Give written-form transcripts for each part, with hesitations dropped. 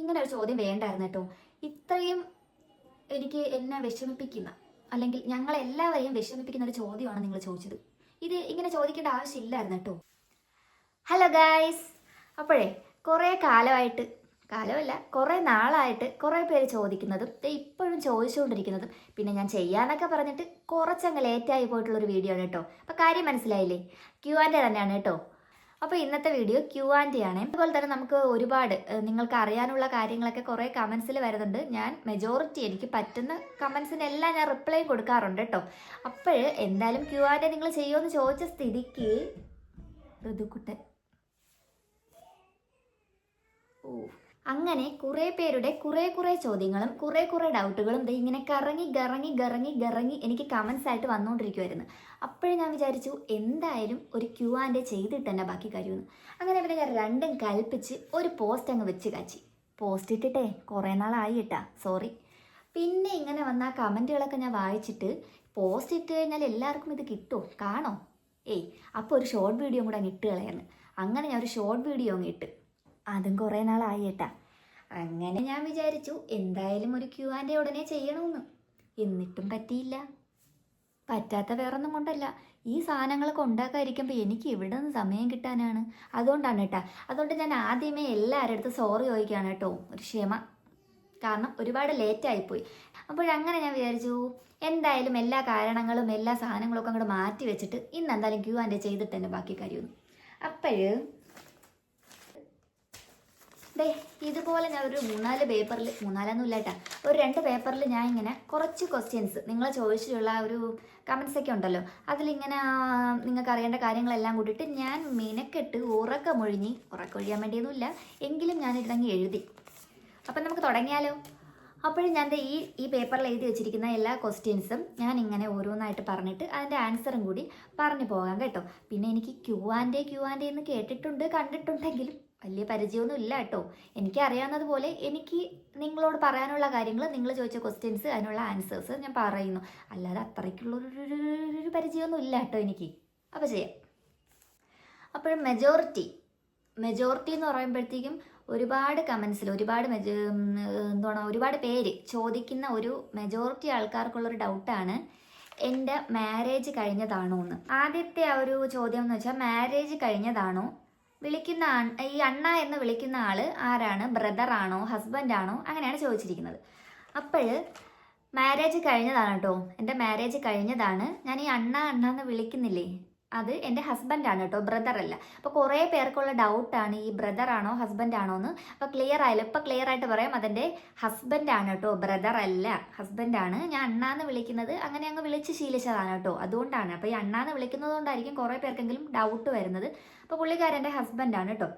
ഇങ്ങനെ ഒരു ചോദ്യം വേണ്ടായിരുന്നു കേട്ടോ. ഇത്രയും എനിക്ക് എന്നെ വിഷമിപ്പിക്കുന്ന, അല്ലെങ്കിൽ ഞങ്ങളെല്ലാവരെയും വിഷമിപ്പിക്കുന്ന ഒരു ചോദ്യമാണ് നിങ്ങൾ ചോദിച്ചത്. ഇത് ഇങ്ങനെ ചോദിക്കേണ്ട ആവശ്യമില്ലായിരുന്നു കേട്ടോ. ഹലോ ഗായ്സ്, അപ്പോഴേ കുറേ കാലമല്ല കുറേ നാളായിട്ട് കുറേ പേര് ചോദിക്കുന്നതും ഇപ്പോഴും ചോദിച്ചുകൊണ്ടിരിക്കുന്നതും, പിന്നെ ഞാൻ ചെയ്യാന്നൊക്കെ പറഞ്ഞിട്ട് കുറച്ചങ്ങ് ലേറ്റായി പോയിട്ടുള്ളൊരു വീഡിയോ ആണ് കേട്ടോ. അപ്പോൾ കാര്യം മനസ്സിലായില്ലേ? Q&A തന്നെയാണ് കേട്ടോ. അപ്പോൾ ഇന്നത്തെ വീഡിയോ Q&A ആണ്. അതുപോലെ തന്നെ നമുക്ക് ഒരുപാട് നിങ്ങൾക്ക് അറിയാനുള്ള കാര്യങ്ങളൊക്കെ കുറേ കമൻസിൽ വരുന്നുണ്ട്. ഞാൻ മെജോറിറ്റി എനിക്ക് പറ്റുന്ന കമൻസിനെല്ലാം ഞാൻ റിപ്ലൈ കൊടുക്കാറുണ്ട് കേട്ടോ. അപ്പോൾ എന്തായാലും Q&A നിങ്ങൾ ചെയ്യുമെന്ന് ചോദിച്ച സ്ഥിതിക്ക് ഋതുക്കുട്ടൻ അങ്ങനെ കുറേ പേരുടെ കുറേ ചോദ്യങ്ങളും കുറേ ഡൗട്ടുകളും ഇങ്ങനെ കറങ്ങി എനിക്ക് കമൻസ് ആയിട്ട് വന്നുകൊണ്ടിരിക്കുമായിരുന്നു. അപ്പോഴും ഞാൻ വിചാരിച്ചു എന്തായാലും ഒരു Q&A ചെയ്തിട്ട് തന്നെ ബാക്കി കാര്യമെന്ന്. അങ്ങനെ പിന്നെ ഞാൻ രണ്ടും കൽപ്പിച്ച് ഒരു പോസ്റ്റ് അങ്ങ് വെച്ച് കാച്ചി. പോസ്റ്റ് ഇട്ടിട്ടേ കുറേ നാളായി ഇട്ടാ, സോറി. പിന്നെ ഇങ്ങനെ വന്ന ആ കമൻറ്റുകളൊക്കെ ഞാൻ വായിച്ചിട്ട് പോസ്റ്റ് ഇട്ട് കഴിഞ്ഞാൽ എല്ലാവർക്കും ഇത് കിട്ടുമോ, കാണോ? അപ്പോൾ ഒരു ഷോർട്ട് വീഡിയോ കൂടെ അങ്ങ് ഇട്ട് കളയാന്ന്. അങ്ങനെ ഞാൻ ഒരു ഷോർട്ട് വീഡിയോ അങ്ങ് ഇട്ട്, അതും കുറേ നാളായി കേട്ടാ. അങ്ങനെ ഞാൻ വിചാരിച്ചു എന്തായാലും ഒരു Q&A ഉടനെ ചെയ്യണമെന്ന്. എന്നിട്ടും പറ്റിയില്ല. പറ്റാത്ത വേറൊന്നും കൊണ്ടല്ല, ഈ സാധനങ്ങളൊക്കെ ഉണ്ടാക്കാതിരിക്കുമ്പോൾ എനിക്ക് എവിടെ നിന്ന് സമയം കിട്ടാനാണ്. അതുകൊണ്ടാണ് കേട്ടാ. അതുകൊണ്ട് ഞാൻ ആദ്യമേ എല്ലാവരുടെ അടുത്ത് സോറി ചോദിക്കുകയാണ് കേട്ടോ, ഒരു ക്ഷമ. കാരണം ഒരുപാട് ലേറ്റായിപ്പോയി. അപ്പോഴങ്ങനെ ഞാൻ വിചാരിച്ചു എന്തായാലും എല്ലാ കാരണങ്ങളും എല്ലാ സാധനങ്ങളൊക്കെ അങ്ങോട്ട് മാറ്റി വെച്ചിട്ട് ഇന്ന് എന്തായാലും Q&A ചെയ്തിട്ട് തന്നെ ബാക്കി കാര്യമൊന്നും. അപ്പോഴ് ഇതുപോലെ ഞാൻ ഒരു 3-4 പേപ്പറിൽ, 3-4 ഇല്ല കേട്ടാ, ഒരു 2 പേപ്പറിൽ ഞാൻ ഇങ്ങനെ കുറച്ച് ക്വസ്റ്റ്യൻസ് നിങ്ങൾ ചോദിച്ചിട്ടുള്ള ഒരു കമൻസൊക്കെ ഉണ്ടല്ലോ, അതിലിങ്ങനെ നിങ്ങൾക്ക് അറിയേണ്ട കാര്യങ്ങളെല്ലാം കൂട്ടിയിട്ട് ഞാൻ മിനക്കെട്ട് ഉറക്കമൊഴിയാൻ വേണ്ടിയൊന്നുമില്ല, എങ്കിലും ഞാനിരുന്നങ്ങ് എഴുതി. അപ്പം നമുക്ക് തുടങ്ങിയാലോ? അപ്പോഴും ഞാൻ ഈ പേപ്പറിൽ എഴുതി വെച്ചിരിക്കുന്ന എല്ലാ ക്വസ്റ്റ്യൻസും ഞാൻ ഇങ്ങനെ ഓരോന്നായിട്ട് പറഞ്ഞിട്ട് അതിൻ്റെ ആൻസറും കൂടി പറഞ്ഞു പോകാം കേട്ടോ. പിന്നെ എനിക്ക് Q&A എന്ന് കേട്ടിട്ടുണ്ട്, കണ്ടിട്ടുണ്ടെങ്കിലും വലിയ പരിചയമൊന്നും ഇല്ല കേട്ടോ. എനിക്കറിയാവുന്നതുപോലെ എനിക്ക് നിങ്ങളോട് പറയാനുള്ള കാര്യങ്ങൾ, നിങ്ങൾ ചോദിച്ച ക്വസ്റ്റ്യൻസ്, അതിനുള്ള ആൻസേഴ്സ് ഞാൻ പറയുന്നു. അല്ലാതെ അത്രയ്ക്കുള്ളൊരു പരിചയമൊന്നും ഇല്ല കേട്ടോ എനിക്ക്. അപ്പോൾ ചെയ്യാം. അപ്പോഴും മെജോറിറ്റി എന്ന് പറയുമ്പോഴത്തേക്കും ഒരുപാട് കമൻസിൽ ഒരുപാട് പേര് ചോദിക്കുന്ന ഒരു മെജോറിറ്റി ആൾക്കാർക്കുള്ളൊരു ഡൗട്ടാണ് എൻ്റെ മാരേജ് കഴിഞ്ഞതാണോ എന്ന്. ആദ്യത്തെ ആ ഒരു ചോദ്യം എന്ന് വെച്ചാൽ മാരേജ് കഴിഞ്ഞതാണോ, വിളിക്കുന്ന ഈ അണ്ണ എന്ന് വിളിക്കുന്ന ആൾ ആരാണ്, ബ്രദറാണോ ഹസ്ബൻഡാണോ, അങ്ങനെയാണ് ചോദിച്ചിരിക്കുന്നത്. അപ്പോൾ മാരേജ് കഴിഞ്ഞതാണ് കേട്ടോ, എൻ്റെ മാരേജ് കഴിഞ്ഞതാണ്. ഞാൻ ഈ അണ്ണ എന്ന് വിളിക്കുന്നില്ലേ, അത് എൻ്റെ ഹസ്ബൻഡാണ് കേട്ടോ, ബ്രദറല്ല. അപ്പോൾ കുറേ പേർക്കുള്ള ഡൗട്ടാണ് ഈ ബ്രദറാണോ ഹസ്ബൻഡാണോ എന്ന്. അപ്പോൾ ക്ലിയർ ആയല്ലോ, ഇപ്പോൾ ക്ലിയർ ആയിട്ട് പറയാം, അതെൻ്റെ ഹസ്ബൻഡാണ് കേട്ടോ, ബ്രദറല്ല, ഹസ്ബൻഡാണ്. ഞാൻ അണ്ണാന്ന് വിളിക്കുന്നത് അങ്ങനെ അങ്ങ് വിളിച്ച് ശീലിച്ചതാണ് കേട്ടോ, അതുകൊണ്ടാണ്. അപ്പോൾ ഈ അണ്ണാന്ന് വിളിക്കുന്നത് കൊണ്ടായിരിക്കും കുറേ പേർക്കെങ്കിലും ഡൗട്ട് വരുന്നത്. അപ്പോൾ പുള്ളിക്കാരൻ എൻ്റെ ഹസ്ബൻഡാണ് കേട്ടോ.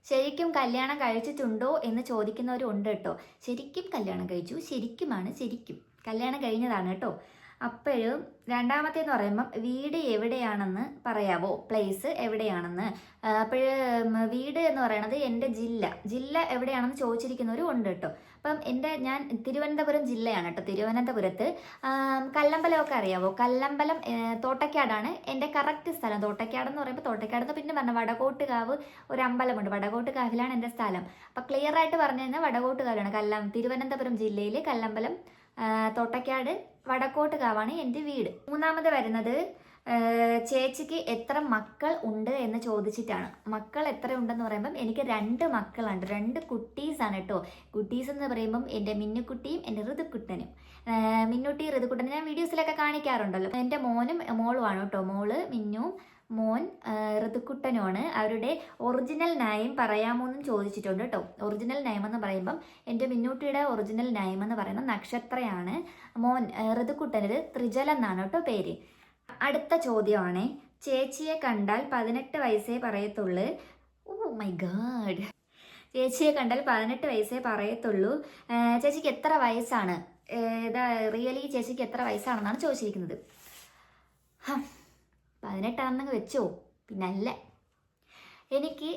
ശരിക്കും കല്യാണം കഴിച്ചിട്ടുണ്ടോ എന്ന് ചോദിക്കുന്നവരും ഉണ്ട് കേട്ടോ. ശരിക്കും കല്യാണം കഴിച്ചു, ശരിക്കും കല്യാണം കഴിഞ്ഞതാണ് കേട്ടോ. അപ്പോഴും രണ്ടാമത്തേന്ന് പറയുമ്പം വീട് എവിടെയാണെന്ന് പറയാവോ, പ്ലേസ് എവിടെയാണെന്ന്. അപ്പോൾ വീട് എന്ന് പറയുന്നത് എൻ്റെ ജില്ല എവിടെയാണെന്ന് ചോദിച്ചിരിക്കുന്നവരും ഉണ്ട് കേട്ടോ. അപ്പം ഞാൻ തിരുവനന്തപുരം ജില്ലയാണ് കേട്ടോ. തിരുവനന്തപുരത്ത് കല്ലമ്പലമൊക്കെ അറിയാവോ? കല്ലമ്പലം തോട്ടയ്ക്കാടാണ് എൻ്റെ കറക്റ്റ് സ്ഥലം. തോട്ടയ്ക്കാടെന്ന് പറയുമ്പോൾ തോട്ടയ്ക്കാടെന്ന് പിന്നെ പറഞ്ഞ വടകോട്ടുകാവ് ഒരു അമ്പലമുണ്ട്, വടകോട്ടുകാവിലാണ് എൻ്റെ സ്ഥലം. അപ്പം ക്ലിയർ ആയിട്ട് പറഞ്ഞു കഴിഞ്ഞാൽ വടകോട്ടുകാവിലാണ്. തിരുവനന്തപുരം ജില്ലയിൽ കല്ലമ്പലം തോട്ടയ്ക്കാട് വടക്കോട്ടുകാവാണ് എൻ്റെ വീട്. മൂന്നാമത് വരുന്നത് ചേച്ചിക്ക് എത്ര മക്കൾ ഉണ്ട് എന്ന് ചോദിച്ചിട്ടാണ്. മക്കൾ എത്ര ഉണ്ടെന്ന് പറയുമ്പം എനിക്ക് 2 മക്കളുണ്ട്, 2 കുട്ടീസാണ് കേട്ടോ. കുട്ടീസ് എന്ന് പറയുമ്പം എൻ്റെ മിന്നുക്കുട്ടിയും എൻ്റെ ഋതുക്കുട്ടനും. ഋതുക്കുട്ടനും ഞാൻ വീഡിയോസിലൊക്കെ കാണിക്കാറുണ്ടല്ലോ. എൻ്റെ മോനും മോളുമാണ് കേട്ടോ. മോള് മിന്നു, മോൻ ഋതുക്കുട്ടനുമാണ്. അവരുടെ ഒറിജിനൽ നെയിം പറയാമോ എന്നും ചോദിച്ചിട്ടുണ്ട് കേട്ടോ. ഒറിജിനൽ നെയിം എന്ന് പറയുമ്പം എൻ്റെ മിന്നൂട്ടിയുടെ ഒറിജിനൽ നെയിം എന്ന് പറയുന്നത് നക്ഷത്രയാണ്. മോൻ ഋതുക്കുട്ടന് ത്രിജല എന്നാണ് കേട്ടോ പേര്. അടുത്ത ചോദ്യമാണ്, ചേച്ചിയെ കണ്ടാൽ 18 വയസ്സേ പറയത്തുള്ളൂ. ഓ മൈ ഗാഡ്, ചേച്ചിയെ കണ്ടാൽ 18 വയസ്സേ പറയത്തുള്ളൂ. ചേച്ചിക്ക് എത്ര വയസ്സാണ്, റിയലി ചേച്ചിക്ക് എത്ര വയസ്സാണെന്നാണ് ചോദിച്ചിരിക്കുന്നത്. 18 ആണെന്നങ്ങ് വെച്ചോ. പിന്നല്ല, എനിക്ക്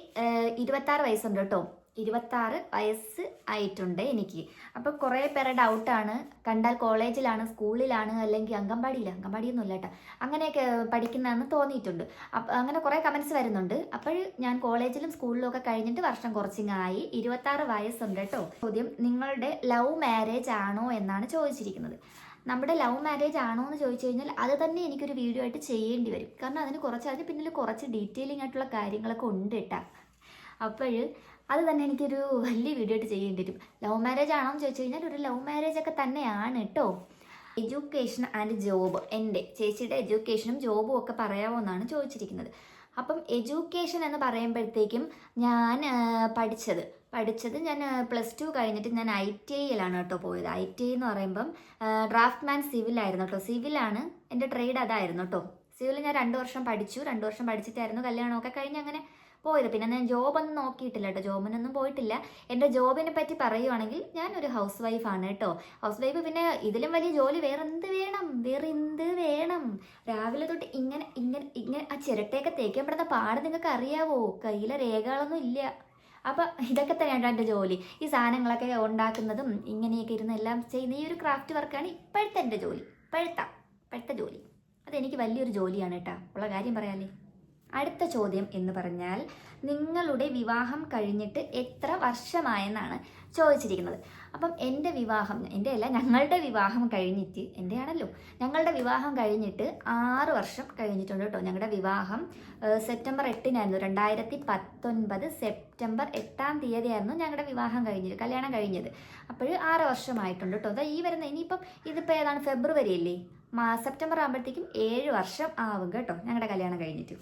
26 വയസ്സുണ്ട് കേട്ടോ. 26 വയസ്സ് ആയിട്ടുണ്ട് എനിക്ക്. അപ്പോൾ കുറേ പേരെ ഡൗട്ടാണ്, കണ്ടാൽ കോളേജിലാണ്, സ്കൂളിലാണ്, അല്ലെങ്കിൽ അംഗൻവാടിയൊന്നുമില്ല കേട്ടോ, അങ്ങനെയൊക്കെ പഠിക്കുന്നതെന്ന് തോന്നിയിട്ടുണ്ട്. അപ്പോൾ അങ്ങനെ കുറേ കമൻസ് വരുന്നുണ്ട്. അപ്പോൾ ഞാൻ കോളേജിലും സ്കൂളിലും ഒക്കെ കഴിഞ്ഞിട്ട് വർഷം കുറച്ചിങ്ങായി, 26 വയസ്സുണ്ട് കേട്ടോ. ചോദ്യം, നിങ്ങളുടെ ലവ് മാരേജ് ആണോ എന്നാണ് ചോദിച്ചിരിക്കുന്നത്. നമ്മുടെ ലവ് മാരേജ് ആണോ എന്ന് ചോദിച്ചു കഴിഞ്ഞാൽ അത് തന്നെ എനിക്കൊരു വീഡിയോ ആയിട്ട് ചെയ്യേണ്ടി വരും. കാരണം അതിന് പിന്നിൽ കുറച്ച് ഡീറ്റെയിലിംഗ് ആയിട്ടുള്ള കാര്യങ്ങളൊക്കെ ഉണ്ട് കേട്ടോ. അപ്പോൾ അത് തന്നെ എനിക്കൊരു വലിയ വീഡിയോ ആയിട്ട് ചെയ്യേണ്ടി വരും. ലവ് മാരേജ് ആണോ എന്ന് ചോദിച്ചു കഴിഞ്ഞാൽ ഒരു ലവ് മാരേജ് ഒക്കെ തന്നെയാണ് കേട്ടോ. എഡ്യൂക്കേഷൻ ആൻഡ് ജോബ്, എൻ്റെ ചേച്ചിയുടെ എഡ്യൂക്കേഷനും ജോബും ഒക്കെ പറയാമോ എന്നാണ് ചോദിച്ചിരിക്കുന്നത്. അപ്പം എഡ്യൂക്കേഷൻ എന്ന് പറയുമ്പോഴത്തേക്കും ഞാൻ പഠിച്ചത് ഞാൻ +2 കഴിഞ്ഞിട്ട് ഞാൻ ITIയിലാണ് കേട്ടോ പോയത്. ITI എന്ന് പറയുമ്പം ഡ്രാഫ്റ്റ്മാൻ സിവിലായിരുന്നു കേട്ടോ. സിവിലാണ് എൻ്റെ ട്രേഡ്, അതായിരുന്നു കേട്ടോ. സിവിൽ ഞാൻ 2 വർഷം പഠിച്ചു. 2 വർഷം പഠിച്ചിട്ടായിരുന്നു കല്യാണമൊക്കെ കഴിഞ്ഞ് അങ്ങനെ പോയത്. പിന്നെ ഞാൻ ജോബൊന്നും നോക്കിയിട്ടില്ല കേട്ടോ, ജോബിനൊന്നും പോയിട്ടില്ല. എൻ്റെ ജോബിനെ പറ്റി പറയുവാണെങ്കിൽ ഞാനൊരു ഹൗസ് വൈഫാണ് കേട്ടോ. ഹൗസ് വൈഫ്, പിന്നെ ഇതിലും വലിയ ജോലി വേറെ എന്ത് വേണം? രാവിലെ തൊട്ട് ഇങ്ങനെ ആ ചിരട്ടയൊക്കെ തേക്കപ്പെടുന്ന പാട് നിങ്ങൾക്ക് അറിയാവോ? കയ്യിലെ രേഖകളൊന്നും ഇല്ല. അപ്പം ഇതൊക്കെ തന്നെയാണ് എൻ്റെ ജോലി. ഈ സാധനങ്ങളൊക്കെ ഉണ്ടാക്കുന്നതും ഇങ്ങനെയൊക്കെ ഇരുന്ന് എല്ലാം ചെയ്യുന്ന ഈ ഒരു ക്രാഫ്റ്റ് വർക്കാണ് ഇപ്പോഴത്തെ എൻ്റെ ജോലി. ഇപ്പോഴത്തെ ജോലി അതെനിക്ക് വലിയൊരു ജോലിയാണ് കേട്ടോ, ഉള്ള കാര്യം പറയാല്ലേ. അടുത്ത ചോദ്യം എന്ന് പറഞ്ഞാൽ, നിങ്ങളുടെ വിവാഹം കഴിഞ്ഞിട്ട് എത്ര വർഷമായെന്നാണ് ചോദിച്ചിരിക്കുന്നത്. അപ്പം ഞങ്ങളുടെ വിവാഹം കഴിഞ്ഞിട്ട്, എൻ്റെ ആണല്ലോ, ഞങ്ങളുടെ വിവാഹം കഴിഞ്ഞിട്ട് 6 വർഷം കഴിഞ്ഞിട്ടുണ്ട് കേട്ടോ. ഞങ്ങളുടെ വിവാഹം സെപ്റ്റംബർ 8-നായിരുന്നു, 2019 സെപ്റ്റംബർ 8-ാം തീയതിയായിരുന്നു ഞങ്ങളുടെ കല്യാണം കഴിഞ്ഞത്. അപ്പോൾ 6 വർഷമായിട്ടുണ്ട് കേട്ടോ. അതാ ഈ വരുന്ന ഇനിയിപ്പം ഇതിപ്പോൾ ഏതാണ്, ഫെബ്രുവരി അല്ലേ, സെപ്റ്റംബർ ആകുമ്പോഴത്തേക്കും 7 വർഷം ആവും കേട്ടോ ഞങ്ങളുടെ കല്യാണം കഴിഞ്ഞിട്ട്.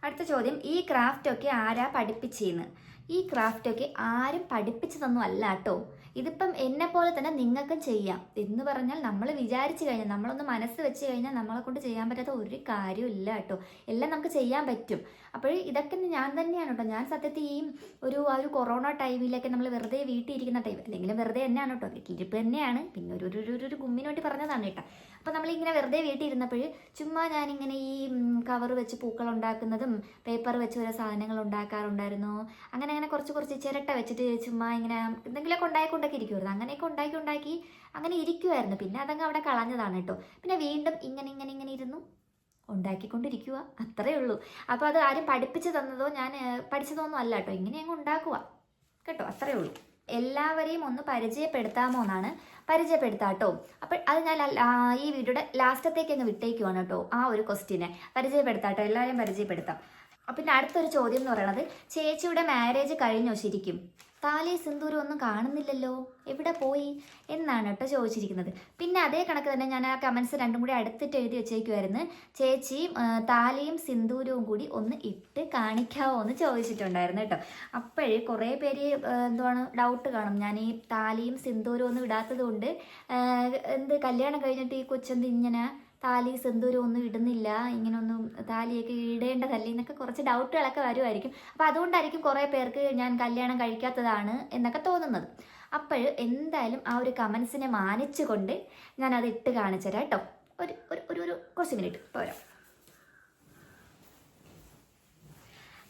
അടുത്ത ചോദ്യം, ഈ ക്രാഫ്റ്റൊക്കെ ആരാ പഠിപ്പിച്ചെന്ന്? ഈ ക്രാഫ്റ്റൊക്കെ ആരും പഠിപ്പിച്ചതൊന്നും അല്ല കേട്ടോ. ഇതിപ്പം എന്നെ പോലെ തന്നെ നിങ്ങൾക്കും ചെയ്യാം എന്ന് പറഞ്ഞാൽ, നമ്മൾ വിചാരിച്ചു കഴിഞ്ഞാൽ, നമ്മളൊന്ന് മനസ്സ് വെച്ച് കഴിഞ്ഞാൽ നമ്മളെ കൊണ്ട് ചെയ്യാൻ പറ്റാത്ത ഒരു കാര്യവും ഇല്ല കേട്ടോ. എല്ലാം നമുക്ക് ചെയ്യാൻ പറ്റും. അപ്പോൾ ഇതൊക്കെ ഞാൻ തന്നെയാണ് കേട്ടോ. ഞാൻ സത്യത്തിൽ ഈ ആ ഒരു കൊറോണ ടൈമിലൊക്കെ നമ്മൾ വെറുതെ വീട്ടിൽ ഇരിക്കുന്ന ടൈം, അല്ലെങ്കിലും വെറുതെ തന്നെയാണ് കേട്ടോ, വീട്ടിലിരിപ്പ് തന്നെയാണ്, പിന്നെ ഒരു ഗുമ്മിന് വേണ്ടി പറഞ്ഞതാണ് കേട്ടോ. അപ്പോൾ നമ്മളിങ്ങനെ വെറുതെ വീട്ടിൽ ഇരുന്നപ്പോൾ ചുമ്മാ ഞാനിങ്ങനെ ഈ കവർ വെച്ച് പൂക്കൾ ഉണ്ടാക്കുന്നതും പേപ്പർ വെച്ച് ഓരോ സാധനങ്ങൾ ഉണ്ടാക്കാറുണ്ടായിരുന്നു. അങ്ങനെ കുറച്ച് ചിരട്ട വെച്ചിട്ട് ചുമ്മാ ഇങ്ങനെ എന്തെങ്കിലുമൊക്കെ ഉണ്ടാക്കി ഇരിക്കുമായിരുന്നു. അങ്ങനെയൊക്കെ ഉണ്ടാക്കി അങ്ങനെ ഇരിക്കുമായിരുന്നു. പിന്നെ അതങ്ങ് അവിടെ കളഞ്ഞതാണ് കേട്ടോ. പിന്നെ വീണ്ടും ഇങ്ങനെ ഇരുന്നു ഉണ്ടാക്കിക്കൊണ്ടിരിക്കുക, അത്രയേ ഉള്ളൂ. അപ്പോൾ അത് ആരും പഠിപ്പിച്ചു തന്നതോ ഞാൻ പഠിച്ചതോ ഒന്നും അല്ല കേട്ടോ. ഇങ്ങനെ അങ്ങ് ഉണ്ടാക്കുക കേട്ടോ, അത്രയേ ഉള്ളൂ. എല്ലാവരെയും ഒന്ന് പരിചയപ്പെടുത്താമോ എന്നാണ്. പരിചയപ്പെടുത്താം കേട്ടോ. അപ്പോൾ അത് ഞാൻ ഈ വീഡിയോയുടെ ലാസ്റ്റത്തേക്ക് അങ്ങ് വിട്ടേക്കുവാണ് കേട്ടോ. ആ ഒരു ക്വസ്റ്റ്യനെ പരിചയപ്പെടുത്താം കേട്ടോ, എല്ലാവരെയും പരിചയപ്പെടുത്താം. പിന്നെ അടുത്തൊരു ചോദ്യം എന്ന് പറയുന്നത്, ചേച്ചിയുടെ മാരേജ് കഴിഞ്ഞോ ശരിക്കും? താലി സിന്ദൂരം ഒന്നും കാണുന്നില്ലല്ലോ, എവിടെ പോയി എന്നാണ് കേട്ടോ ചോദിച്ചിരിക്കുന്നത്. പിന്നെ അതേ കണക്ക് തന്നെ ഞാൻ ആ കമൻസ് രണ്ടും കൂടി അടുത്തിട്ട് എഴുതി വെച്ചേക്കുമായിരുന്നു. ചേച്ചി താലിയും സിന്ദൂരവും കൂടി ഒന്ന് ഇട്ട് കാണിക്കാവോ എന്ന് ചോദിച്ചിട്ടുണ്ടായിരുന്നു കേട്ടോ. അപ്പോഴേ കുറേ പേര് ഡൗട്ട് കാണും, ഞാൻ ഈ താലിയും സിന്ദൂരവും ഒന്നും ഇടാത്തത് കൊണ്ട് കല്യാണം കഴിഞ്ഞിട്ട് ഈ കൊച്ചെന്ത് ഇങ്ങനെ താലി സിന്ദൂരം ഒന്നും ഇടുന്നില്ല, ഇങ്ങനൊന്നും താലിയൊക്കെ ഇടേണ്ടതല്ലേ എന്നൊക്കെ കുറച്ച് ഡൗട്ടുകളൊക്കെ വരുമായിരിക്കും. അപ്പോൾ അതുകൊണ്ടായിരിക്കും കുറേ പേർക്ക് ഞാൻ കല്യാണം കഴിക്കാത്തതാണ് എന്നൊക്കെ തോന്നുന്നത്. അപ്പോൾ എന്തായാലും ആ ഒരു കമൻസിനെ മാനിച്ചുകൊണ്ട് ഞാനത് ഇട്ട് കാണിച്ചു തരാം കേട്ടോ. ഒരു കുറച്ച് മിനിറ്റ് പോരാ.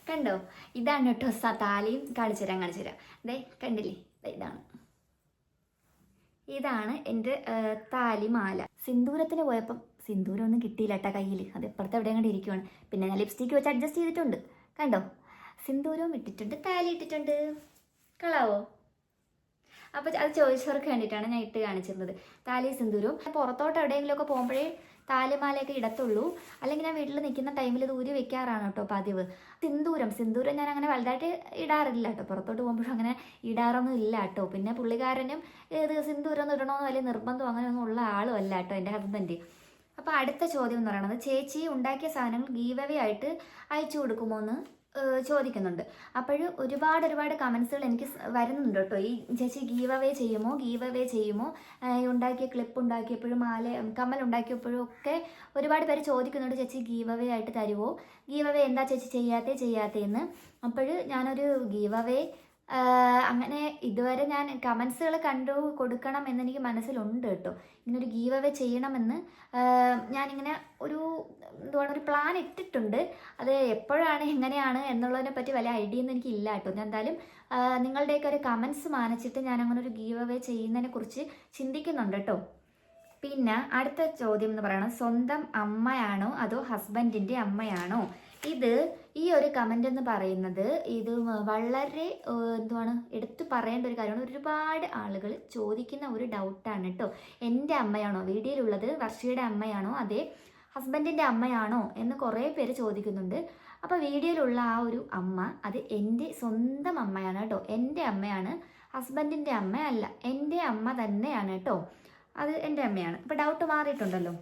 കണ്ടോ, ഇതാണ് കേട്ടോ താലിയും. കാണിച്ചു തരാം. ദേ കണ്ടില്ലേ, ഇതാണ് എൻ്റെ താലിമാല. സിന്ദൂരത്തിന് പോയപ്പം സിന്ദൂരം ഒന്നും കിട്ടിയില്ല കേട്ടോ കയ്യിൽ, അത് എപ്പോഴത്തെ എവിടെയും കണ്ട് ഇരിക്കുവാണ്. പിന്നെ ഞാൻ ലിപ്സ്റ്റിക്ക് വെച്ച് അഡ്ജസ്റ്റ് ചെയ്തിട്ടുണ്ട്. കണ്ടോ, സിന്ദൂരവും ഇട്ടിട്ടുണ്ട്, താലി ഇട്ടിട്ടുണ്ട്. കളാവോ? അപ്പോൾ അത് ചോദിച്ചവർക്ക് വേണ്ടിയിട്ടാണ് ഞാൻ ഇട്ട് കാണിച്ചിരുന്നത്. താലി സിന്ദൂരവും. പുറത്തോട്ട് എവിടെയെങ്കിലുമൊക്കെ പോകുമ്പോഴേ താലിമാലയൊക്കെ ഇടത്തുള്ളൂ, അല്ലെങ്കിൽ ഞാൻ വീട്ടിൽ നിൽക്കുന്ന ടൈമിൽ ഇത് ഊരി വെക്കാറാണ് കേട്ടോ പതിവ്. സിന്ദൂരം ഞാൻ അങ്ങനെ വലുതായിട്ട് ഇടാറില്ല കേട്ടോ, പുറത്തോട്ട് പോകുമ്പോഴും അങ്ങനെ ഇടാറൊന്നും ഇല്ല കേട്ടോ. പിന്നെ പുള്ളിക്കാരനും സിന്ദൂരം ഒന്നും ഇടണമെന്ന് വലിയ നിർബന്ധം അങ്ങനെയൊന്നും ഉള്ള ആളും അല്ല കേട്ടോ എൻ്റെ ഹസ്ബൻഡ്. അപ്പോൾ അടുത്ത ചോദ്യം എന്ന് പറയുന്നത്, ചേച്ചി ഉണ്ടാക്കിയ സാധനങ്ങൾ ഗീവ് അവേ ആയിട്ട് അയച്ചു കൊടുക്കുമോ എന്ന് ചോദിക്കുന്നുണ്ട്. അപ്പോൾ ഒരുപാട് കമൻസുകൾ എനിക്ക് വരുന്നുണ്ട് കേട്ടോ. ഈ ചേച്ചി ഗീവ് അവേ ചെയ്യുമോ, ഉണ്ടാക്കിയ ക്ലിപ്പ് ഉണ്ടാക്കിയപ്പോഴും കമ്മൽ ഉണ്ടാക്കിയപ്പോഴും ഒക്കെ ഒരുപാട് പേര് ചോദിക്കുന്നുണ്ട്, ചേച്ചി ഗീവ് അവേ ആയിട്ട് തരുമോ, ഗീവ് അവേ എന്താ ചേച്ചി ചെയ്യാത്തേന്ന്. അപ്പോൾ ഞാനൊരു ഗീവ് അവേ അങ്ങനെ ഇതുവരെ ഞാൻ കമൻസുകൾ കണ്ടു കൊടുക്കണം എന്നെനിക്ക് മനസ്സിലുണ്ട് കേട്ടോ. ഇങ്ങനൊരു ഗീവ് അവേ ചെയ്യണമെന്ന് ഞാനിങ്ങനെ ഒരു പ്ലാൻ ഇട്ടിട്ടുണ്ട്. അത് എപ്പോഴാണ് എങ്ങനെയാണ് എന്നുള്ളതിനെ പറ്റി വലിയ ഐഡിയ ഒന്നും എനിക്ക് ഇല്ല കേട്ടോ. ഞാൻ എന്തായാലും നിങ്ങളുടെയൊക്കെ ഒരു കമൻസ് മാനിച്ചിട്ട് ഞാൻ അങ്ങനെ ഒരു ഗീവ് അവേ ചെയ്യുന്നതിനെ കുറിച്ച് ചിന്തിക്കുന്നുണ്ട് കേട്ടോ. പിന്നെ അടുത്ത ചോദ്യം എന്ന് പറയുന്നത്, സ്വന്തം അമ്മയാണോ അതോ ഹസ്ബൻഡിൻ്റെ അമ്മയാണോ? ഈ ഒരു കമൻ്റ് എന്ന് പറയുന്നത് ഇത് വളരെ എടുത്തു പറയേണ്ട ഒരു കാര്യമാണ്. ഒരുപാട് ആളുകൾ ചോദിക്കുന്ന ഒരു ഡൗട്ടാണ് കേട്ടോ. എൻ്റെ അമ്മയാണോ വീഡിയോയിലുള്ളത്, വർഷയുടെ അമ്മയാണോ അതേ ഹസ്ബൻഡിൻ്റെ അമ്മയാണോ എന്ന് കുറേ പേര് ചോദിക്കുന്നുണ്ട്. അപ്പോൾ വീഡിയോയിലുള്ള ആ ഒരു അമ്മ അത് എൻ്റെ സ്വന്തം അമ്മയാണ് കേട്ടോ. എൻ്റെ അമ്മയാണ്, ഹസ്ബൻഡിൻ്റെ അമ്മയല്ല. എൻ്റെ അമ്മ തന്നെയാണ് കേട്ടോ. അത് എൻ്റെ അമ്മയാണ്. അപ്പോൾ ഡൗട്ട് മാറിയിട്ടുണ്ടല്ലോ.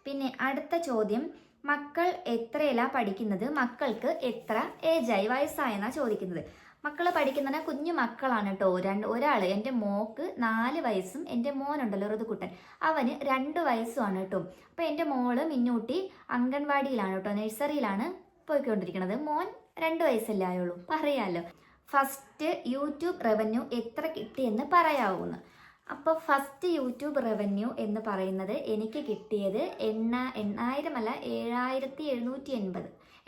പിന്നെ അടുത്ത ചോദ്യം, മക്കൾ എത്രയിലാണ് പഠിക്കുന്നത്? മക്കൾക്ക് എത്ര ഏജായി, വയസ്സായെന്നാണ് ചോദിക്കുന്നത്. മക്കൾ പഠിക്കുന്ന കുഞ്ഞു മക്കളാണ് കേട്ടോ. ഒരാൾ എൻ്റെ മോക്ക് 4 വയസ്സും എൻ്റെ മോനുണ്ടല്ലോ ഋതുക്കുട്ടൻ, അവന് 2 വയസ്സുമാണ് കേട്ടോ. അപ്പോൾ എൻ്റെ മോള് മിന്നൂട്ടി അംഗൻവാടിയിലാണ് കേട്ടോ, നഴ്സറിയിലാണ് പോയിക്കൊണ്ടിരിക്കുന്നത്. മോൻ 2 വയസ്സല്ലേ ആയുള്ളൂ. പറയാമല്ലോ. ഫസ്റ്റ് യൂട്യൂബ് റവന്യൂ എത്ര കിട്ടിയെന്ന് പറയാവുന്നു. അപ്പോൾ ഫസ്റ്റ് യൂട്യൂബ് റവന്യൂ എന്ന് പറയുന്നത് എനിക്ക് കിട്ടിയത് 8,000 അല്ല 7,780,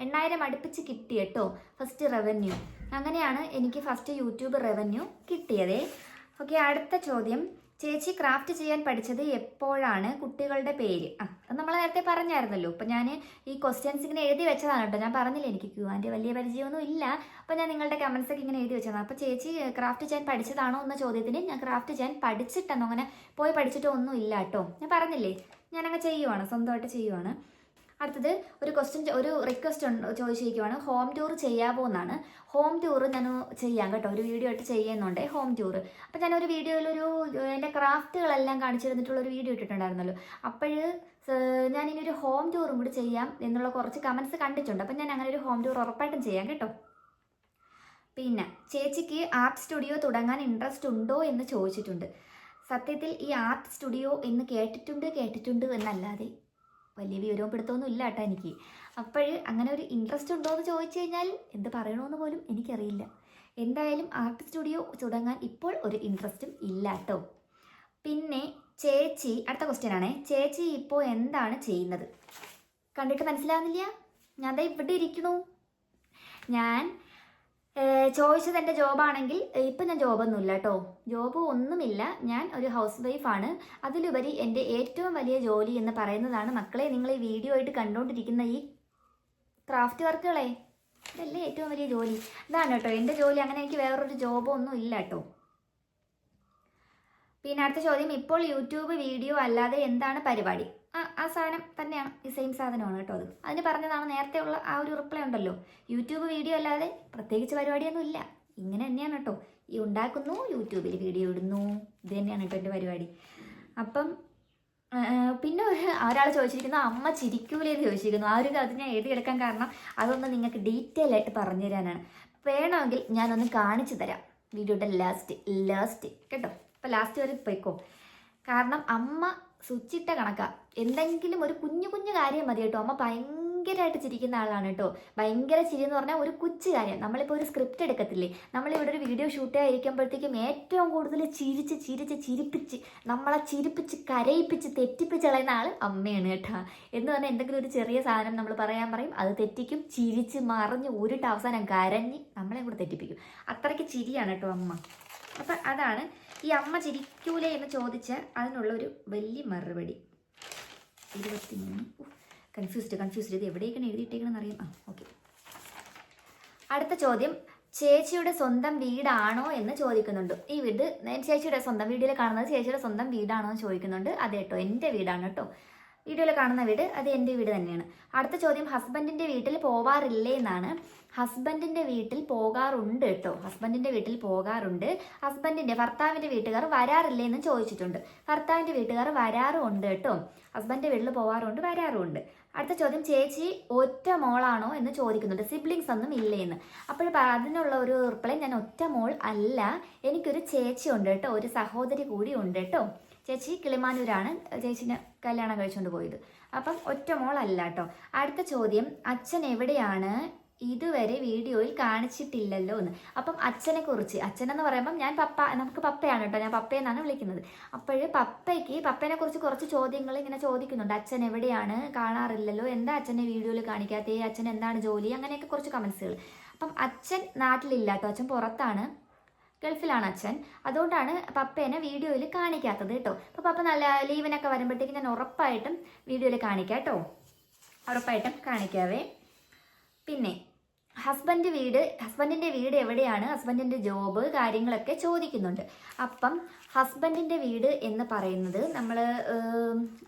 8,000 അടുപ്പിച്ച് കിട്ടി കേട്ടോ ഫസ്റ്റ് റവന്യൂ. അങ്ങനെയാണ് എനിക്ക് ഫസ്റ്റ് യൂട്യൂബ് റവന്യൂ കിട്ടിയത്. ഓക്കെ, അടുത്ത ചോദ്യം, ചേച്ചി ക്രാഫ്റ്റ് ചെയ്യാൻ പഠിച്ചത് എപ്പോഴാണ്? കുട്ടികളുടെ പേര് അത് നമ്മൾ നേരത്തെ പറഞ്ഞായിരുന്നല്ലോ. അപ്പം ഞാൻ ഈ ക്വസ്റ്റ്യൻസ് ഇങ്ങനെ എഴുതി വെച്ചതാണ് കേട്ടോ. ഞാൻ പറഞ്ഞില്ല എനിക്ക് ക്യൂആൻ്റെ വലിയ പരിചയമൊന്നും ഇല്ല. അപ്പോൾ ഞാൻ നിങ്ങളുടെ കമൻസൊക്കെ ഇങ്ങനെ എഴുതി വെച്ചതാണ്. അപ്പോൾ ചേച്ചി ക്രാഫ്റ്റ് ചെയ്യാൻ പഠിച്ചതാണോ എന്ന ചോദ്യത്തിന് ഞാൻ ക്രാഫ്റ്റ് ചെയ്യാൻ പഠിച്ചിട്ടെന്നോ അങ്ങനെ പോയി പഠിച്ചിട്ടോ ഒന്നും ഇല്ല കേട്ടോ. ഞാൻ പറഞ്ഞില്ലേ ഞാനങ്ങ് ചെയ്യുവാണ്, സ്വന്തമായിട്ട് ചെയ്യുവാണ്. അടുത്തത് ഒരു റിക്വസ്റ്റ് ചോദിച്ചിരിക്കുവാണ്, ഹോം ടൂർ ചെയ്യാമോ എന്നാണ്. ഹോം ടൂർ ഞാൻ ചെയ്യാം കേട്ടോ, ഒരു വീഡിയോ ആയിട്ട് ചെയ്യുന്നുണ്ട് ഹോം ടൂർ. അപ്പോൾ ഞാനൊരു വീഡിയോയിലൊരു എൻ്റെ ക്രാഫ്റ്റുകളെല്ലാം കാണിച്ചു തന്നിട്ടുള്ളൊരു വീഡിയോ ഇട്ടിട്ടുണ്ടായിരുന്നല്ലോ. അപ്പോൾ ഞാനിനി ഒരു ഹോം ടൂറും കൂടി ചെയ്യാം എന്നുള്ള കുറച്ച് കമൻസ് കണ്ടിട്ടുണ്ട്. അപ്പം ഞാൻ അങ്ങനെ ഒരു ഹോം ടൂർ ഉറപ്പായിട്ടും ചെയ്യാം കേട്ടോ. പിന്നെ ചേച്ചിക്ക് ആർട്ട് സ്റ്റുഡിയോ തുടങ്ങാൻ ഇൻട്രസ്റ്റ് ഉണ്ടോ എന്ന് ചോദിച്ചിട്ടുണ്ട്. സത്യത്തിൽ ഈ ആർട്ട് സ്റ്റുഡിയോ എന്ന് കേട്ടിട്ടുണ്ട് എന്നല്ലാതെ വലിയ വിവരവും പിടുത്തമൊന്നും ഇല്ല കേട്ടോ എനിക്ക്. അപ്പോൾ അങ്ങനെ ഒരു ഇൻട്രസ്റ്റ് ഉണ്ടോ എന്ന് ചോദിച്ചു കഴിഞ്ഞാൽ എന്ത് പറയണമെന്ന് പോലും എനിക്കറിയില്ല. എന്തായാലും ആർട്ട് സ്റ്റുഡിയോ തുടങ്ങാൻ ഇപ്പോൾ ഒരു ഇൻട്രസ്റ്റും ഇല്ല കേട്ടോ. പിന്നെ ചേച്ചി, അടുത്ത ക്വസ്റ്റ്യൻ ആണേ, ചേച്ചി ഇപ്പോൾ എന്താണ് ചെയ്യുന്നത്? കണ്ടിട്ട് മനസ്സിലാവുന്നില്ല? ഞാൻ ദാ ഇവിടെ ഇരിക്കണു. ഞാൻ ചോദിച്ചത് എൻ്റെ ജോബാണെങ്കിൽ ഇപ്പം ഞാൻ ജോബൊന്നുമില്ല കേട്ടോ, ജോബ് ഒന്നുമില്ല. ഞാൻ ഒരു ഹൗസ് വൈഫാണ്. അതിലുപരി എൻ്റെ ഏറ്റവും വലിയ ജോലി എന്ന് പറയുന്നതാണ് മക്കളെ നിങ്ങൾ ഈ വീഡിയോ ആയിട്ട് കണ്ടുകൊണ്ടിരിക്കുന്ന ഈ ക്രാഫ്റ്റ് വർക്കുകളെ, ഇതല്ലേ ഏറ്റവും വലിയ ജോലി. ഇതാണ് കേട്ടോ എൻ്റെ ജോലി. അങ്ങനെ എനിക്ക് വേറൊരു ജോബോ ഒന്നും ഇല്ല കേട്ടോ. പിന്നെ അടുത്ത ചോദ്യം, ഇപ്പോൾ യൂട്യൂബ് വീഡിയോ അല്ലാതെ എന്താണ് പരിപാടി? ആ സാധനം തന്നെയാണ്, ഈ സെയിം സാധനമാണ് കേട്ടോ. അതിന് പറഞ്ഞതാണ് നേരത്തെ ഉള്ള ആ ഒരു റിപ്ലൈ ഉണ്ടല്ലോ. യൂട്യൂബ് വീഡിയോ അല്ലാതെ പ്രത്യേകിച്ച് പരിപാടിയൊന്നും ഇല്ല. ഇങ്ങനെ തന്നെയാണ് കേട്ടോ, ഈ ഉണ്ടാക്കുന്നു, യൂട്യൂബിൽ വീഡിയോ ഇടുന്നു, ഇത് തന്നെയാണ് കേട്ടോ എൻ്റെ പരിപാടി. അപ്പം പിന്നെ ഒരാൾ ചോദിച്ചിരിക്കുന്നു, അമ്മ ചിരിക്കൂലേന്ന് ചോദിച്ചിരിക്കുന്നു. അത് ഞാൻ എഴുതിയെടുക്കാൻ കാരണം അതൊന്ന് നിങ്ങൾക്ക് ഡീറ്റെയിൽ ആയിട്ട് പറഞ്ഞു തരാനാണ്. വേണമെങ്കിൽ ഞാനൊന്ന് കാണിച്ചു തരാം വീഡിയോയുടെ ലാസ്റ്റ് കേട്ടോ. അപ്പോൾ ലാസ്റ്റ് വരെ പോയിക്കോ. കാരണം അമ്മ സ്വിച്ചിട്ട കണക്കാ. എന്തെങ്കിലും ഒരു കുഞ്ഞു കാര്യം മതി കേട്ടോ. അമ്മ ഭയങ്കരമായിട്ട് ചിരിക്കുന്ന ആളാണ് കേട്ടോ. ഭയങ്കര ചിരി എന്ന് പറഞ്ഞാൽ ഒരു കൊച്ചു കാര്യം. നമ്മളിപ്പോൾ ഒരു സ്ക്രിപ്റ്റ് എടുക്കത്തില്ലേ, നമ്മളിവിടെ ഒരു വീഡിയോ ഷൂട്ട് ചെയ്യാതിരിക്കുമ്പോഴത്തേക്കും ഏറ്റവും കൂടുതൽ ചിരിപ്പിച്ച് നമ്മളെ കരയിപ്പിച്ച് തെറ്റിപ്പിച്ച് കളയുന്ന ആൾ അമ്മയാണ് കേട്ടോ. എന്ന് പറഞ്ഞാൽ എന്തെങ്കിലും ഒരു ചെറിയ സാധനം നമ്മൾ പറയും, അത് തെറ്റിക്കും, ചിരിച്ച് മറിഞ്ഞ് ഉരുട്ട് അവസാനം കരഞ്ഞ് നമ്മളെ കൂടെ തെറ്റിപ്പിക്കും. അത്രയ്ക്ക് ചിരിയാണ് കേട്ടോ അമ്മ. അപ്പം അതാണ് ഈ അമ്മ ചിരിക്കൂലേ എന്ന് ചോദിച്ച അതിനുള്ളൊരു വലിയ മറുപടി. 23 കൺഫ്യൂസ്ഡ് ഇത് എവിടേക്കാണ് എഴുതിയിട്ടേക്കണമെന്ന് അറിയാം. ഓക്കെ, അടുത്ത ചോദ്യം, ചേച്ചിയുടെ സ്വന്തം വീടാണോ എന്ന് ചോദിക്കുന്നുണ്ട്. ഈ വീട് ചേച്ചിയുടെ സ്വന്തം വീഡിയോയിൽ കാണുന്നത് ചേച്ചിയുടെ സ്വന്തം വീടാണോ എന്ന് ചോദിക്കുന്നുണ്ട്. അതെ കേട്ടോ, എൻ്റെ വീടാണ് കേട്ടോ. വീഡിയോയിൽ കാണുന്ന വീട് അത് എൻ്റെ വീട് തന്നെയാണ്. അടുത്ത ചോദ്യം, ഹസ്ബൻഡിൻ്റെ വീട്ടിൽ പോവാറില്ലേ എന്നാണ്. ഹസ്ബൻഡിൻ്റെ വീട്ടിൽ പോകാറുണ്ട് കേട്ടോ. ഹസ്ബൻഡിൻ്റെ വീട്ടിൽ പോകാറുണ്ട്. ഭർത്താവിൻ്റെ വീട്ടുകാർ വരാറില്ലേ എന്ന് ചോദിച്ചിട്ടുണ്ട്. ഭർത്താവിൻ്റെ വീട്ടുകാർ വരാറുമുണ്ട് കേട്ടോ. ഹസ്ബൻഡിൻ്റെ വീട്ടിൽ പോകാറുണ്ട്, വരാറുമുണ്ട്. അടുത്ത ചോദ്യം, ചേച്ചി ഒറ്റ മോളാണോ എന്ന് ചോദിക്കുന്നുണ്ട്. സിബ്ലിങ്സ് ഒന്നും ഇല്ലേ എന്ന്. അപ്പോൾ അതിനുള്ള ഒരു റിപ്ലൈ, ഞാൻ ഒറ്റ മോൾ അല്ല, എനിക്കൊരു ചേച്ചി ഉണ്ട് കേട്ടോ, ഒരു സഹോദരി കൂടി ഉണ്ട് കേട്ടോ. ചേച്ചി കിളിമാനൂരാണ് ചേച്ചിനെ കല്യാണം കഴിച്ചുകൊണ്ട് പോയത്. അപ്പം ഒറ്റ മോളല്ല കേട്ടോ. അടുത്ത ചോദ്യം, അച്ഛൻ എവിടെയാണ് ഇതുവരെ വീഡിയോയിൽ കാണിച്ചിട്ടില്ലല്ലോ എന്ന്. അപ്പം അച്ഛനെ കുറിച്ച്, അച്ഛനെന്ന് പറയുമ്പം ഞാൻ നമുക്ക് പപ്പയാണ് കേട്ടോ, ഞാൻ പപ്പയെന്നാണ് വിളിക്കുന്നത്. അപ്പോഴ് പപ്പേനെ കുറിച്ച് കുറച്ച് ചോദ്യങ്ങൾ ഇങ്ങനെ ചോദിക്കുന്നുണ്ട്. അച്ഛൻ എവിടെയാണ്, കാണാറില്ലല്ലോ, എന്താ അച്ഛനെ വീഡിയോയിൽ കാണിക്കാത്തേ, അച്ഛൻ എന്താണ് ജോലി, അങ്ങനെയൊക്കെ കുറച്ച് കമൻസുകൾ. അപ്പം അച്ഛൻ നാട്ടിലില്ല കേട്ടോ, അച്ഛൻ പുറത്താണ്, ഗൾഫിലാണ് അച്ഛൻ. അതുകൊണ്ടാണ് പപ്പേനെ വീഡിയോയിൽ കാണിക്കാത്തത് കേട്ടോ. അപ്പോൾ പപ്പ നല്ല ലീവിനൊക്കെ വരുമ്പോഴത്തേക്ക് ഞാൻ ഉറപ്പായിട്ടും വീഡിയോയിൽ കാണിക്കാം കേട്ടോ, ഉറപ്പായിട്ടും കാണിക്കാവേ. പിന്നെ ഹസ്ബൻഡിൻ്റെ വീട് എവിടെയാണ്, ഹസ്ബൻഡിൻ്റെ ജോബ് കാര്യങ്ങളൊക്കെ ചോദിക്കുന്നുണ്ട്. അപ്പം ഹസ്ബൻഡിൻ്റെ വീട് എന്ന് പറയുന്നത് നമ്മൾ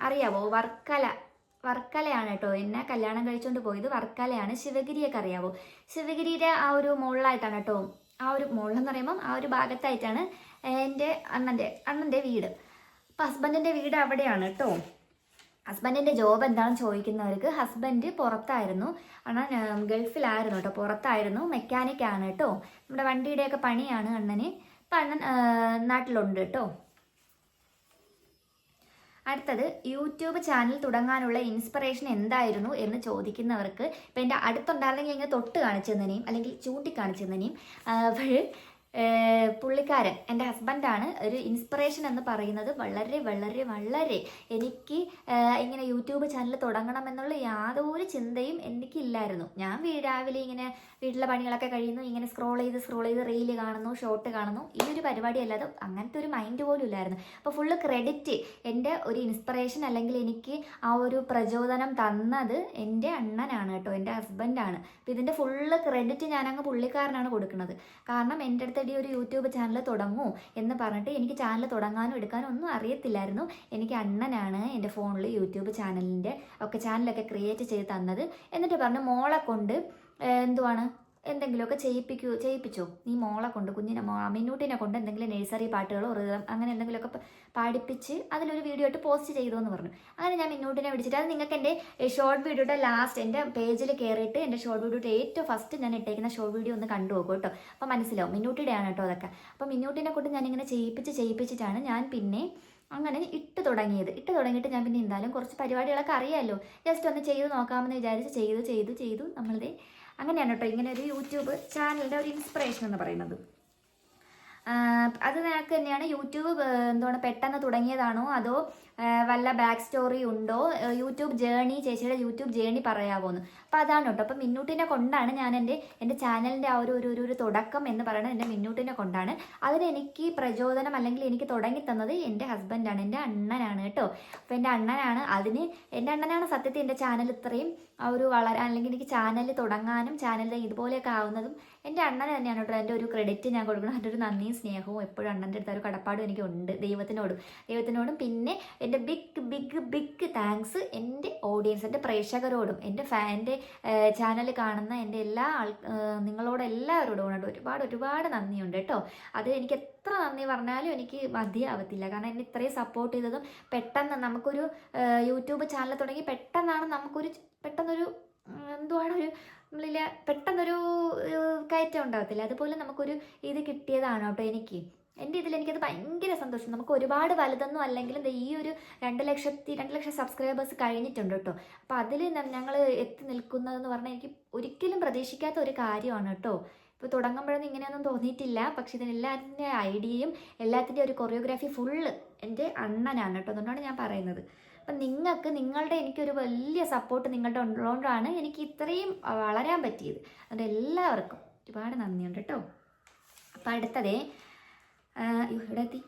അറിയാവോ, വർക്കലയാണ് കേട്ടോ. എന്നെ കല്യാണം കഴിച്ചുകൊണ്ട് പോയത് വർക്കലയാണ്. ശിവഗിരിയൊക്കെ അറിയാവോ, ശിവഗിരിയുടെ ആ ഒരു മുകളിലായിട്ടാണ് കേട്ടോ, ആ ഒരു മുകളിലെന്ന് പറയുമ്പം ആ ഒരു ഭാഗത്തായിട്ടാണ് എൻ്റെ അണ്ണൻ്റെ വീട്. അപ്പം ഹസ്ബൻഡിൻ്റെ വീട് അവിടെയാണ് കേട്ടോ. ഹസ്ബൻഡിൻ്റെ ജോബ് എന്താണെന്ന് ചോദിക്കുന്നവർക്ക്, ഹസ്ബൻഡ് പുറത്തായിരുന്നു, അണ്ണൻ ഗൾഫിലായിരുന്നു കേട്ടോ, പുറത്തായിരുന്നു, മെക്കാനിക്കാണ് കേട്ടോ. നമ്മുടെ വണ്ടിയുടെയൊക്കെ പണിയാണ് അണ്ണന്. ഇപ്പം അണ്ണൻ നാട്ടിലുണ്ട് കേട്ടോ. അടുത്തത്, യൂട്യൂബ് ചാനൽ തുടങ്ങാനുള്ള ഇൻസ്പിറേഷൻ എന്തായിരുന്നു എന്ന് ചോദിക്കുന്നവർക്ക്, ഇപ്പം എൻ്റെ അടുത്തുണ്ടായിരുന്നെങ്കിൽ ഇങ്ങനെ തൊട്ട് കാണിച്ചു തന്നേനെയും അല്ലെങ്കിൽ ചൂണ്ടിക്കാണിച്ചു തന്നേനെയും. അപ്പോൾ പുള്ളിക്കാരൻ എൻ്റെ ഹസ്ബൻഡാണ് ഒരു ഇൻസ്പിറേഷൻ എന്ന് പറയുന്നത്. വളരെ വളരെ വളരെ എനിക്ക് ഇങ്ങനെ യൂട്യൂബ് ചാനൽ തുടങ്ങണമെന്നുള്ള യാതൊരു ചിന്തയും എനിക്കില്ലായിരുന്നു. ഞാൻ രാവിലെ ഇങ്ങനെ വീട്ടിലെ പണികളൊക്കെ കഴിയുന്നു, ഇങ്ങനെ സ്ക്രോൾ ചെയ്ത് റീല് കാണുന്നു, ഷോർട്ട് കാണുന്നു, ഈ ഒരു പരിപാടി അല്ലാതെ അങ്ങനത്തെ ഒരു മൈൻഡ് പോലും ഇല്ലായിരുന്നു. അപ്പോൾ ഫുള്ള് ക്രെഡിറ്റ് എൻ്റെ ഒരു ഇൻസ്പിറേഷൻ അല്ലെങ്കിൽ എനിക്ക് ആ ഒരു പ്രചോദനം തന്നത് എൻ്റെ അണ്ണനാണ് കേട്ടോ, എൻ്റെ ഹസ്ബൻഡാണ്. അപ്പോൾ ഇതിൻ്റെ ഫുള്ള് ക്രെഡിറ്റ് ഞാനങ്ങ് പുള്ളിക്കാരനാണ് കൊടുക്കുന്നത്. കാരണം എൻ്റെ അടുത്ത് ഒരു യൂട്യൂബ് ചാനൽ തുടങ്ങൂ എന്ന് പറഞ്ഞിട്ട് എനിക്ക് ചാനൽ തുടങ്ങാനും എടുക്കാനും ഒന്നും അറിയത്തില്ലായിരുന്നു. എനിക്ക് അണ്ണനാണ് എൻ്റെ ഫോണിൽ യൂട്യൂബ് ചാനലൊക്കെ ക്രിയേറ്റ് ചെയ്ത് തന്നത്. എന്നിട്ട് പറഞ്ഞു, മോളെ കൊണ്ട് എന്തുവാണ് എന്തെങ്കിലുമൊക്കെ ചെയ്യിപ്പിച്ചോ, നീ മോളെ കൊണ്ട്, മിന്നൂട്ടിനെ കൊണ്ട് എന്തെങ്കിലും നഴ്സറി പാട്ടുകളോ അങ്ങനെ എന്തെങ്കിലുമൊക്കെ പാടിപ്പിച്ച് അതിലൊരു വീഡിയോ ആയിട്ട് പോസ്റ്റ് ചെയ്തു എന്ന് പറഞ്ഞു. അങ്ങനെ ഞാൻ മിന്നൂട്ടിനെ വിളിച്ചിട്ട്, അത് നിങ്ങൾക്ക് എൻ്റെ ഷോർട്ട് വീഡിയോയുടെ ലാസ്റ്റ് എൻ്റെ പേജിൽ കയറിയിട്ട് എൻ്റെ ഷോർട്ട് വീഡിയോയുടെ ഏറ്റവും ഫസ്റ്റ് ഞാൻ ഇട്ടേക്കുന്ന ഷോർട്ട് വീഡിയോ ഒന്ന് കണ്ടു നോക്കും കേട്ടോ. അപ്പോൾ മനസ്സിലാവും മിന്നൂട്ടിയുടെയാണ് കേട്ടോ അതൊക്കെ. അപ്പോൾ മിന്നൂട്ടിനെ കൊണ്ട് ഞാനിങ്ങനെ ചെയ്യിപ്പിച്ചിട്ടാണ് ഞാൻ പിന്നെ അങ്ങനെ ഇട്ട് തുടങ്ങിയിട്ട് ഞാൻ പിന്നെ എന്തായാലും കുറച്ച് പരിപാടികളൊക്കെ അറിയാമല്ലോ, ജസ്റ്റ് ഒന്ന് ചെയ്ത് നോക്കാമെന്ന് വിചാരിച്ച് ചെയ്തു നമ്മളിത് അങ്ങനെയാണ് കേട്ടോ ഇങ്ങനെ ഒരു യൂട്യൂബ് ചാനലിൻ്റെ ഒരു ഇൻസ്പിറേഷൻ എന്ന് പറയുന്നത്. അത് നിനക്ക് തന്നെയാണ് യൂട്യൂബ് എന്താണ് പെട്ടെന്ന് തുടങ്ങിയതാണോ അതോ വല്ല ബാക്ക് സ്റ്റോറി ഉണ്ടോ, യൂട്യൂബ് ജേണി, ചേച്ചിയുടെ യൂട്യൂബ് ജേണി പറയാമോന്ന്. അപ്പോൾ അതാണ് കേട്ടോ. അപ്പം മിന്നൂട്ടിനെ കൊണ്ടാണ് ഞാൻ എൻ്റെ ചാനലിൻ്റെ ആ ഒരു തുടക്കം എന്ന് പറയുന്നത് എൻ്റെ മിന്നൂട്ടിനെ കൊണ്ടാണ്. അതിന് എനിക്ക് പ്രചോദനം അല്ലെങ്കിൽ എനിക്ക് തുടങ്ങി തന്നത് എൻ്റെ ഹസ്ബൻഡാണ്, എൻ്റെ അണ്ണനാണ് കേട്ടോ. അപ്പോൾ എൻ്റെ അണ്ണനാണ് സത്യത്തിൽ എൻ്റെ ചാനൽ ഇത്രയും വളരാൻ അല്ലെങ്കിൽ എനിക്ക് ചാനൽ തുടങ്ങാനും ചാനൽ ഇതുപോലെയൊക്കെ ആവുന്നതും എൻ്റെ അണ്ണന് തന്നെയാണ് കേട്ടോ. എൻ്റെ ഒരു ക്രെഡിറ്റ് ഞാൻ കൊടുക്കണം, എൻ്റെ ഒരു നന്ദിയും സ്നേഹവും എപ്പോഴും അണ്ണൻ്റെ അടുത്ത് ഒരു കടപ്പാടും എനിക്കുണ്ട് ദൈവത്തിനോടും. പിന്നെ എൻ്റെ ബിഗ് താങ്ക്സ് എൻ്റെ ഓഡിയൻസ്, എൻ്റെ പ്രേക്ഷകരോടും, എൻ്റെ ചാനൽ കാണുന്ന എൻ്റെ നിങ്ങളോട് എല്ലാവരോടും ഒരുപാട് നന്ദിയുണ്ട് കേട്ടോ. അത് എനിക്ക് എത്ര നന്ദി പറഞ്ഞാലും എനിക്ക് മതിയാവത്തില്ല. കാരണം എന്നെ ഇത്രയും സപ്പോർട്ട് ചെയ്തതും പെട്ടെന്ന് നമുക്കൊരു യൂട്യൂബ് ചാനൽ തുടങ്ങി പെട്ടെന്നൊരു പെട്ടെന്നൊരു കയറ്റം ഉണ്ടാകത്തില്ല, അതുപോലെ നമുക്കൊരു ഇത് കിട്ടിയതാണ് കേട്ടോ എൻ്റെ എനിക്കത് ഭയങ്കര സന്തോഷം. നമുക്ക് ഒരുപാട് വലുതൊന്നും അല്ലെങ്കിലും ഈ ഒരു 2 ലക്ഷം സബ്സ്ക്രൈബേഴ്സ് കഴിഞ്ഞിട്ടുണ്ട് കേട്ടോ. അപ്പോൾ അതിൽ ഞങ്ങൾ എത്തി നിൽക്കുന്നതെന്ന് പറഞ്ഞാൽ എനിക്ക് ഒരിക്കലും പ്രതീക്ഷിക്കാത്ത ഒരു കാര്യമാണ് കേട്ടോ. ഇപ്പോൾ തുടങ്ങുമ്പോഴൊന്നും ഇങ്ങനെയൊന്നും തോന്നിയിട്ടില്ല. പക്ഷെ ഇതിനെല്ലാത്തിൻ്റെ ഐഡിയയും എല്ലാത്തിൻ്റെ ഒരു കൊറിയോഗ്രാഫി ഫുള്ള് എൻ്റെ അണ്ണനാണ് കേട്ടോ. അതുകൊണ്ടാണ് ഞാൻ പറയുന്നത്. അപ്പം നിങ്ങളുടെ എനിക്കൊരു വലിയ സപ്പോർട്ട് നിങ്ങളുടെ ഉള്ളതുകൊണ്ടാണ് എനിക്ക് ഇത്രയും വളരാൻ പറ്റിയത്. അതുകൊണ്ട് എല്ലാവർക്കും ഒരുപാട് നന്ദിയുണ്ട് കേട്ടോ. അപ്പം അടുത്തതേ ഇവിടെ എത്തി,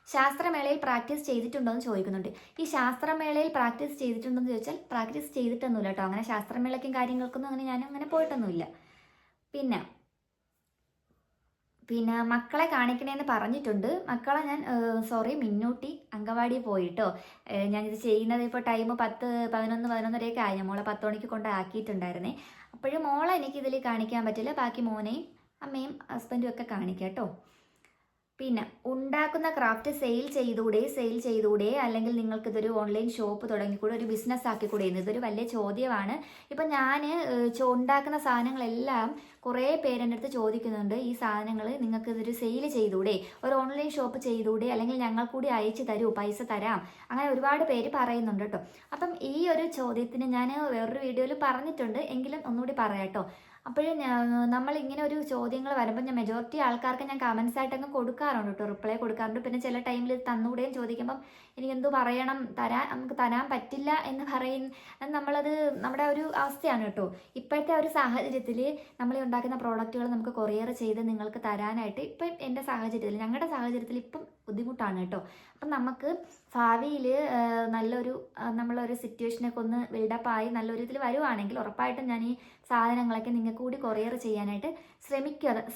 ശാസ്ത്രമേളയിൽ പ്രാക്ടീസ് ചെയ്തിട്ടുണ്ടോ എന്ന് ചോദിക്കുന്നുണ്ട്. ഈ ശാസ്ത്രമേളയിൽ പ്രാക്ടീസ് ചെയ്തിട്ടുണ്ടോ എന്ന് ചോദിച്ചാൽ പ്രാക്ടീസ് ചെയ്തിട്ടൊന്നുമില്ല കേട്ടോ. അങ്ങനെ ശാസ്ത്രമേളയ്ക്കും കാര്യങ്ങൾക്കൊന്നും ഞാനും പോയിട്ടൊന്നുമില്ല. പിന്നെ മക്കളെ കാണിക്കണേന്ന് പറഞ്ഞിട്ടുണ്ട്. മക്കളെ ഞാൻ മിന്നൂട്ടി അങ്കവാടി പോയിട്ടോ. ഞാനിത് ചെയ്യുന്നത് ഇപ്പോൾ ടൈം 11:11:30 ആയി. മോളെ 10 മണിക്ക് കൊണ്ടാക്കിയിട്ടുണ്ടായിരുന്നേ. അപ്പോഴും മോളെ എനിക്കിതിൽ കാണിക്കാൻ പറ്റില്ല, ബാക്കി മോനെയും അമ്മയും ഹസ്ബൻഡും ഒക്കെ കാണിക്കാം കേട്ടോ. പിന്നെ ഉണ്ടാക്കുന്ന ക്രാഫ്റ്റ് സെയിൽ ചെയ്തൂടെ അല്ലെങ്കിൽ നിങ്ങൾക്കിതൊരു ഓൺലൈൻ ഷോപ്പ് തുടങ്ങിക്കൂടെ, ഒരു ബിസിനസ് ആക്കിക്കൂടെ? ഇതൊരു വലിയ ചോദ്യമാണ്. ഇപ്പം ഞാൻ ഉണ്ടാക്കുന്ന സാധനങ്ങളെല്ലാം കുറേ പേരെൻ്റെ അടുത്ത് ചോദിക്കുന്നുണ്ട്, ഈ സാധനങ്ങൾ നിങ്ങൾക്കിതൊരു സെയിൽ ചെയ്തൂടെ, ഒരു ഓൺലൈൻ ഷോപ്പ് ചെയ്തൂടെ, അല്ലെങ്കിൽ ഞങ്ങൾ കൂടി അയച്ചു തരൂ, പൈസ തരാം, അങ്ങനെ ഒരുപാട് പേര് പറയുന്നുണ്ട് കേട്ടോ. അപ്പം ഈ ഒരു ചോദ്യത്തിന് ഞാൻ വേറൊരു വീഡിയോയിൽ പറഞ്ഞിട്ടുണ്ട്, എങ്കിലും ഒന്നുകൂടി പറയാം കേട്ടോ. അപ്പോഴും നമ്മൾ ഇങ്ങനെ ഒരു ചോദ്യങ്ങൾ വരുമ്പോൾ ഞാൻ മെജോറിറ്റി ആൾക്കാർക്ക് ഞാൻ കമൻസ് ആയിട്ടൊക്കെ കൊടുക്കാറുണ്ട് കേട്ടോ, റിപ്ലൈ കൊടുക്കാറുണ്ട്. പിന്നെ ചില ടൈമിൽ തന്നുകൂടെയും ചോദിക്കുമ്പം എനിക്കെന്തോ പറയണം, നമുക്ക് തരാൻ പറ്റില്ല എന്ന് നമ്മളത് നമ്മുടെ ഒരു അവസ്ഥയാണ് കേട്ടോ. ഇപ്പോഴത്തെ ഒരു സാഹചര്യത്തിൽ നമ്മൾ ഉണ്ടാക്കുന്ന പ്രോഡക്റ്റുകൾ നമുക്ക് കൊറിയർ ചെയ്ത് നിങ്ങൾക്ക് തരാനായിട്ട് ഇപ്പം എൻ്റെ സാഹചര്യത്തിൽ, ഞങ്ങളുടെ സാഹചര്യത്തിൽ ഇപ്പം ബുദ്ധിമുട്ടാണ് കേട്ടോ. അപ്പം നമുക്ക് ഭാവിയിൽ നമ്മളൊരു സിറ്റുവേഷനൊക്കെ ഒന്ന് ബിൽഡപ്പായി നല്ലൊരു ഇതിൽ വരുവാണെങ്കിൽ ഉറപ്പായിട്ടും ഞാൻ ഈ സാധനങ്ങളൊക്കെ നിങ്ങൾക്ക് കൂടി കൊറിയർ ചെയ്യാനായിട്ട്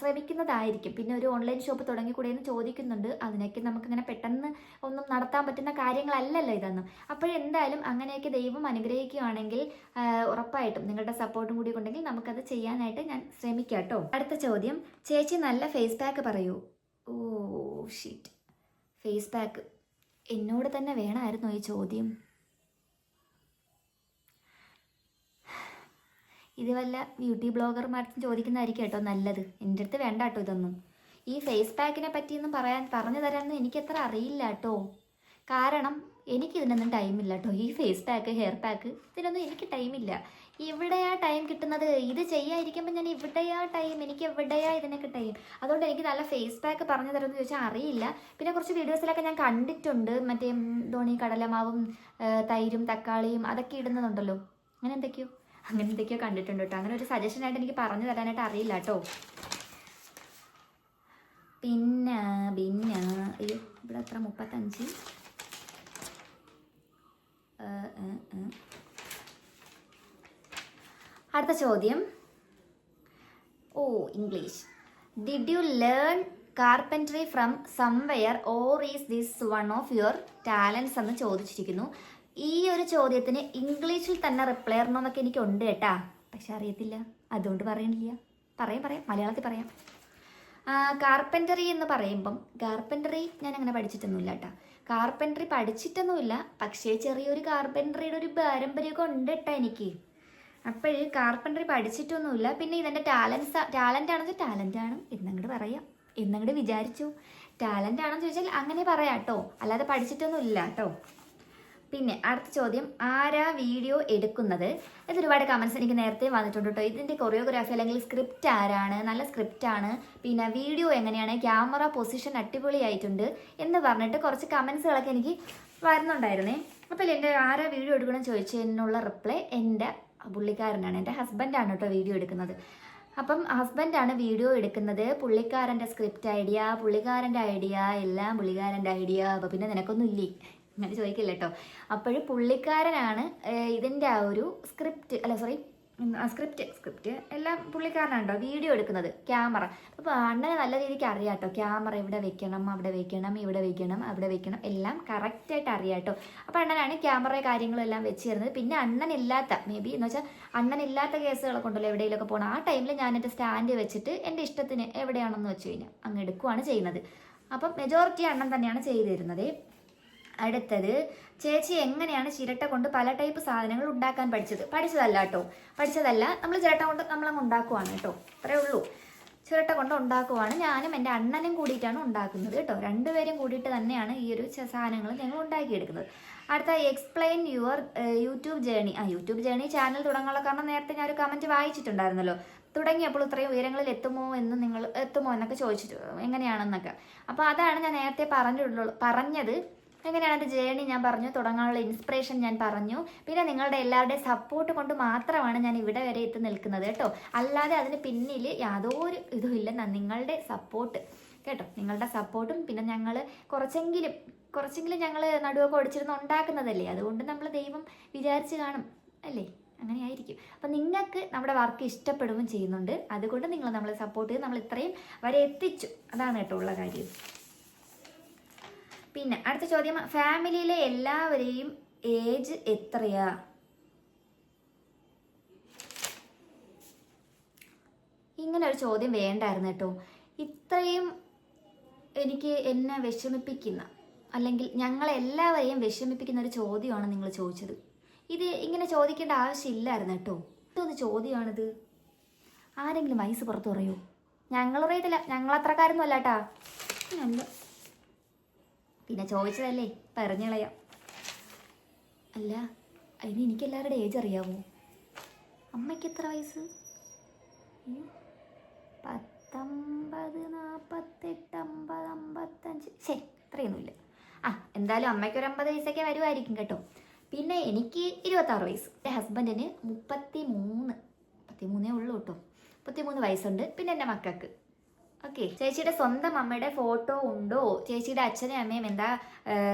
ശ്രമിക്കുന്നതായിരിക്കും. പിന്നെ ഒരു ഓൺലൈൻ ഷോപ്പ് തുടങ്ങിക്കൂടെ എന്ന് ചോദിക്കുന്നുണ്ട്. അതിനൊക്കെ നമുക്കിങ്ങനെ പെട്ടെന്ന് ഒന്നും നടത്താൻ പറ്റുന്ന കാര്യങ്ങളല്ലല്ലോ ഇതൊന്നും. അപ്പോഴെന്തായാലും അങ്ങനെയൊക്കെ ദൈവം അനുഗ്രഹിക്കുകയാണെങ്കിൽ ഉറപ്പായിട്ടും നിങ്ങളുടെ സപ്പോർട്ടും കൂടി ഉണ്ടെങ്കിൽ നമുക്കത് ചെയ്യാനായിട്ട് ഞാൻ ശ്രമിക്കാം കേട്ടോ. അടുത്ത ചോദ്യം, ചേച്ചി നല്ല ഫേസ് പാക്ക് പറയൂ. ഓ ഷീറ്റ്, ഫേസ് പാക്ക് എന്നോട് തന്നെ വേണമായിരുന്നു ഈ ചോദ്യം. ഇത് വല്ല ബ്യൂട്ടി ബ്ലോഗർമാർക്കും ചോദിക്കുന്നതായിരിക്കും കേട്ടോ നല്ലത്. എൻ്റെ അടുത്ത് വേണ്ട കേട്ടോ ഇതൊന്നും. ഈ ഫേസ് പാക്കിനെ പറ്റിയൊന്നും പറഞ്ഞു തരാനൊന്നും എനിക്കത്ര അറിയില്ല കേട്ടോ. കാരണം എനിക്കിതിനൊന്നും ടൈമില്ല കേട്ടോ. ഈ ഫേസ് പാക്ക്, ഹെയർ പാക്ക്, ഇതിനൊന്നും എനിക്ക് ടൈമില്ല. ഇവിടെയാ ടൈം കിട്ടുന്നത്. ഇത് ചെയ്യാതിരിക്കുമ്പോൾ ഞാൻ ഇവിടെയാ ടൈം, എനിക്ക് എവിടെയാ ഇതിനൊക്കെ ടൈം. അതുകൊണ്ട് എനിക്ക് നല്ല ഫേസ് പാക്ക് പറഞ്ഞു തരുമെന്ന് ചോദിച്ചാൽ അറിയില്ല. പിന്നെ കുറച്ച് വീഡിയോസിലൊക്കെ ഞാൻ കണ്ടിട്ടുണ്ട്, മറ്റേ കടലമാവും തൈരും തക്കാളിയും അതൊക്കെ ഇടുന്നതുണ്ടല്ലോ, അങ്ങനെ എന്തൊക്കെയോ കണ്ടിട്ടുണ്ട് കേട്ടോ. അങ്ങനെ ഒരു സജഷനായിട്ട് എനിക്ക് പറഞ്ഞു തരാനായിട്ട് അറിയില്ല കേട്ടോ. പിന്നെ അയ്യോ ഇവിടെ എത്ര 35. അടുത്ത ചോദ്യം, English. Did you learn carpentry from somewhere or is this one of your talents എന്ന് ചോദിച്ചിരിക്കുന്നു. ഈ ഒരു ചോദ്യത്തിന് ഇംഗ്ലീഷിൽ തന്നെ റിപ്ലൈ തരണമെന്നൊക്കെ എനിക്കുണ്ട് കേട്ടാ, പക്ഷെ അറിയത്തില്ല, അതുകൊണ്ട് പറയണില്ല. പറയാം മലയാളത്തിൽ പറയാം. കാർപ്പൻറ്ററി എന്ന് പറയുമ്പം, കാർപ്പൻറ്ററി ഞാൻ അങ്ങനെ പഠിച്ചിട്ടൊന്നുമില്ല കേട്ടോ. കാർപ്പൻറ്ററി പഠിച്ചിട്ടൊന്നുമില്ല, പക്ഷേ ചെറിയൊരു കാർപ്പൻറ്ററിയുടെ ഒരു പാരമ്പര്യമൊക്കെ ഉണ്ട് കേട്ടോ എനിക്ക്. അപ്പോൾ കാർപ്പൻറ്ററി പഠിച്ചിട്ടൊന്നുമില്ല. പിന്നെ ഇതെൻ്റെ ടാലൻ്റാണെന്ന് ടാലൻ്റാണ് എന്നങ്ങോട്ട് പറയാം, എന്നങ്ങോട്ട് വിചാരിച്ചു. ടാലൻ്റ് ആണെന്ന് ചോദിച്ചാൽ അങ്ങനെ പറയാം കേട്ടോ, അല്ലാതെ പഠിച്ചിട്ടൊന്നും ഇല്ല കേട്ടോ. പിന്നെ അടുത്ത ചോദ്യം, ആരാ വീഡിയോ എടുക്കുന്നത്? ഇത് ഒരുപാട് കമൻസ് എനിക്ക് നേരത്തെ വന്നിട്ടുണ്ട് കേട്ടോ. ഇതിൻ്റെ കൊറിയോഗ്രാഫി അല്ലെങ്കിൽ സ്ക്രിപ്റ്റ് ആരാണ്, നല്ല സ്ക്രിപ്റ്റാണ്, പിന്നെ വീഡിയോ എങ്ങനെയാണ്, ക്യാമറ പൊസിഷൻ അടിപൊളിയായിട്ടുണ്ട് എന്ന് പറഞ്ഞിട്ട് കുറച്ച് കമൻസുകളൊക്കെ എനിക്ക് വരുന്നുണ്ടായിരുന്നേ. അപ്പോൾ എൻ്റെ ആരാ വീഡിയോ എടുക്കണമെന്ന് ചോദിച്ചതിനുള്ള റിപ്ലൈ എൻ്റെ പുള്ളിക്കാരനാണ്, എൻ്റെ ഹസ്ബൻഡാണ് കേട്ടോ വീഡിയോ എടുക്കുന്നത്. അപ്പം ഹസ്ബൻഡാണ് വീഡിയോ എടുക്കുന്നത്. പുള്ളിക്കാരൻ്റെ സ്ക്രിപ്റ്റ് ഐഡിയ, പുള്ളിക്കാരൻ്റെ ഐഡിയ, എല്ലാം പുള്ളിക്കാരൻ്റെ ഐഡിയ. അപ്പോൾ പിന്നെ നിനക്കൊന്നും ഇല്ലേ അങ്ങനെ ചോദിക്കില്ല കേട്ടോ. അപ്പോഴും പുള്ളിക്കാരനാണ് ഇതിൻ്റെ ആ ഒരു സ്ക്രിപ്റ്റ് എല്ലാം പുള്ളിക്കാരനാണ് കേട്ടോ വീഡിയോ എടുക്കുന്നത്. ക്യാമറ അപ്പോൾ അണ്ണനെ നല്ല രീതിക്ക് അറിയാം കേട്ടോ, ക്യാമറ ഇവിടെ വെക്കണം, അവിടെ വെക്കണം, ഇവിടെ വെക്കണം, അവിടെ വെക്കണം, എല്ലാം കറക്റ്റായിട്ട് അറിയാം കേട്ടോ. അപ്പോൾ അണ്ണനാണ് ക്യാമറ കാര്യങ്ങളും എല്ലാം വെച്ച് തരുന്നത്. പിന്നെ അണ്ണനില്ലാത്ത എന്ന് വെച്ചാൽ അണ്ണനില്ലാത്ത കേസുകളൊക്കെ ഉണ്ടല്ലോ, എവിടെയെങ്കിലുമൊക്കെ പോകണം, ആ ടൈമിൽ ഞാൻ എൻ്റെ സ്റ്റാൻഡ് വെച്ചിട്ട് എൻ്റെ ഇഷ്ടത്തിന് എവിടെയാണെന്ന് വെച്ച് കഴിഞ്ഞാൽ അങ്ങ് എടുക്കുകയാണ് ചെയ്യുന്നത്. അപ്പം മെജോറിറ്റി അണ്ണൻ തന്നെയാണ് ചെയ്തു തരുന്നത്. അടുത്തത്, ചേച്ചി എങ്ങനെയാണ് ചിരട്ട കൊണ്ട് പല ടൈപ്പ് സാധനങ്ങൾ ഉണ്ടാക്കാൻ പഠിച്ചതല്ല കേട്ടോ, നമ്മൾ ചിരട്ട കൊണ്ട് നമ്മളങ്ങ് ഉണ്ടാക്കുവാണ് കേട്ടോ, അത്രേ ഉള്ളൂ. ചിരട്ട കൊണ്ട് ഉണ്ടാക്കുവാണ്. ഞാനും എൻ്റെ അണ്ണനും കൂടിയിട്ടാണ് ഉണ്ടാക്കുന്നത് കേട്ടോ. രണ്ടുപേരും കൂടിയിട്ട് തന്നെയാണ് ഈ ഒരു സാധനങ്ങൾ ഞങ്ങൾ ഉണ്ടാക്കിയെടുക്കുന്നത്. അടുത്ത, explain your YouTube journey. YouTube journey channel തുടങ്ങാനുള്ള കാരണം നേരത്തെ ഞാനൊരു കമൻറ്റ് വായിച്ചിട്ടുണ്ടായിരുന്നല്ലോ, തുടങ്ങിയപ്പോൾ ഇത്രയും ഉയരങ്ങളിൽ എത്തുമോ എന്നൊക്കെ ചോദിച്ചിട്ട് എങ്ങനെയാണെന്നൊക്കെ. അപ്പോൾ അതാണ് ഞാൻ നേരത്തെ പറഞ്ഞത്. എങ്ങനെയാണ് എൻ്റെ ജേണി ഞാൻ പറഞ്ഞു, തുടങ്ങാനുള്ള ഇൻസ്പിറേഷൻ ഞാൻ പറഞ്ഞു. പിന്നെ നിങ്ങളുടെ എല്ലാവരുടെയും സപ്പോർട്ട് കൊണ്ട് മാത്രമാണ് ഞാൻ ഇവിടെ വരെ എത്തി നിൽക്കുന്നത് കേട്ടോ, അല്ലാതെ അതിന് പിന്നിൽ യാതൊരു ഇതുമില്ല. നിങ്ങളുടെ സപ്പോർട്ട് കേട്ടോ, നിങ്ങളുടെ സപ്പോർട്ടും പിന്നെ ഞങ്ങൾ കുറച്ചെങ്കിലും ഞങ്ങൾ നടുവൊക്കെ ഒടിച്ചിരുന്ന് ഉണ്ടാക്കുന്നതല്ലേ, അതുകൊണ്ട് നമ്മൾ ദൈവം വിചാരിച്ച് കാണും അല്ലേ, അങ്ങനെ ആയിരിക്കും. അപ്പം നിങ്ങൾക്ക് നമ്മുടെ വർക്ക് ഇഷ്ടപ്പെടുകയും ചെയ്യുന്നുണ്ട്, അതുകൊണ്ട് നിങ്ങൾ നമ്മളെ സപ്പോർട്ട് ചെയ്ത് നമ്മൾ ഇത്രയും വരെ എത്തിച്ചു, അതാണ് കേട്ടോ ഉള്ള കാര്യം. പിന്നെ അടുത്ത ചോദ്യം, ഫാമിലിയിലെ എല്ലാവരെയും ഏജ് എത്രയാ? ഇങ്ങനെ ഒരു ചോദ്യം വേണ്ടായിരുന്നു കേട്ടോ. ഇത്രയും എന്നെ വിഷമിപ്പിക്കുന്ന, അല്ലെങ്കിൽ ഞങ്ങളെല്ലാവരെയും വിഷമിപ്പിക്കുന്ന ഒരു ചോദ്യമാണ് നിങ്ങൾ ചോദിച്ചത്. ഇത് ഇങ്ങനെ ചോദിക്കേണ്ട ആവശ്യമില്ലായിരുന്നു കേട്ടോ. ഇതൊന്ന് ചോദ്യമാണിത്. ആരെങ്കിലും വയസ്സ് പുറത്ത് പറയൂ? ഞങ്ങൾ പറയത്തില്ല, ഞങ്ങളത്രക്കാരൊന്നും അല്ല കേട്ടാ. അല്ല, പിന്നെ ചോദിച്ചതല്ലേ പറഞ്ഞളയാം. അല്ല, അതിന് എനിക്കെല്ലാവരുടെ ഏജ് അറിയാമോ? അമ്മയ്ക്ക് എത്ര വയസ്സ്? 19, 48, 50, 55 ശരി ഇത്രയൊന്നുമില്ല. എന്തായാലും അമ്മയ്ക്ക് ഒരു 50 വയസ്സൊക്കെ വരുമായിരിക്കും കേട്ടോ. പിന്നെ എനിക്ക് 26 വയസ്സ്, എൻ്റെ ഹസ്ബൻഡിന് 33 ഉള്ളൂ കേട്ടോ. 33 വയസ്സുണ്ട്. പിന്നെ എൻ്റെ മക്കൾക്ക്. ഓക്കെ. ചേച്ചിയുടെ സ്വന്തം അമ്മയുടെ ഫോട്ടോ ഉണ്ടോ? ചേച്ചിയുടെ അച്ഛനെയും അമ്മയും എന്താ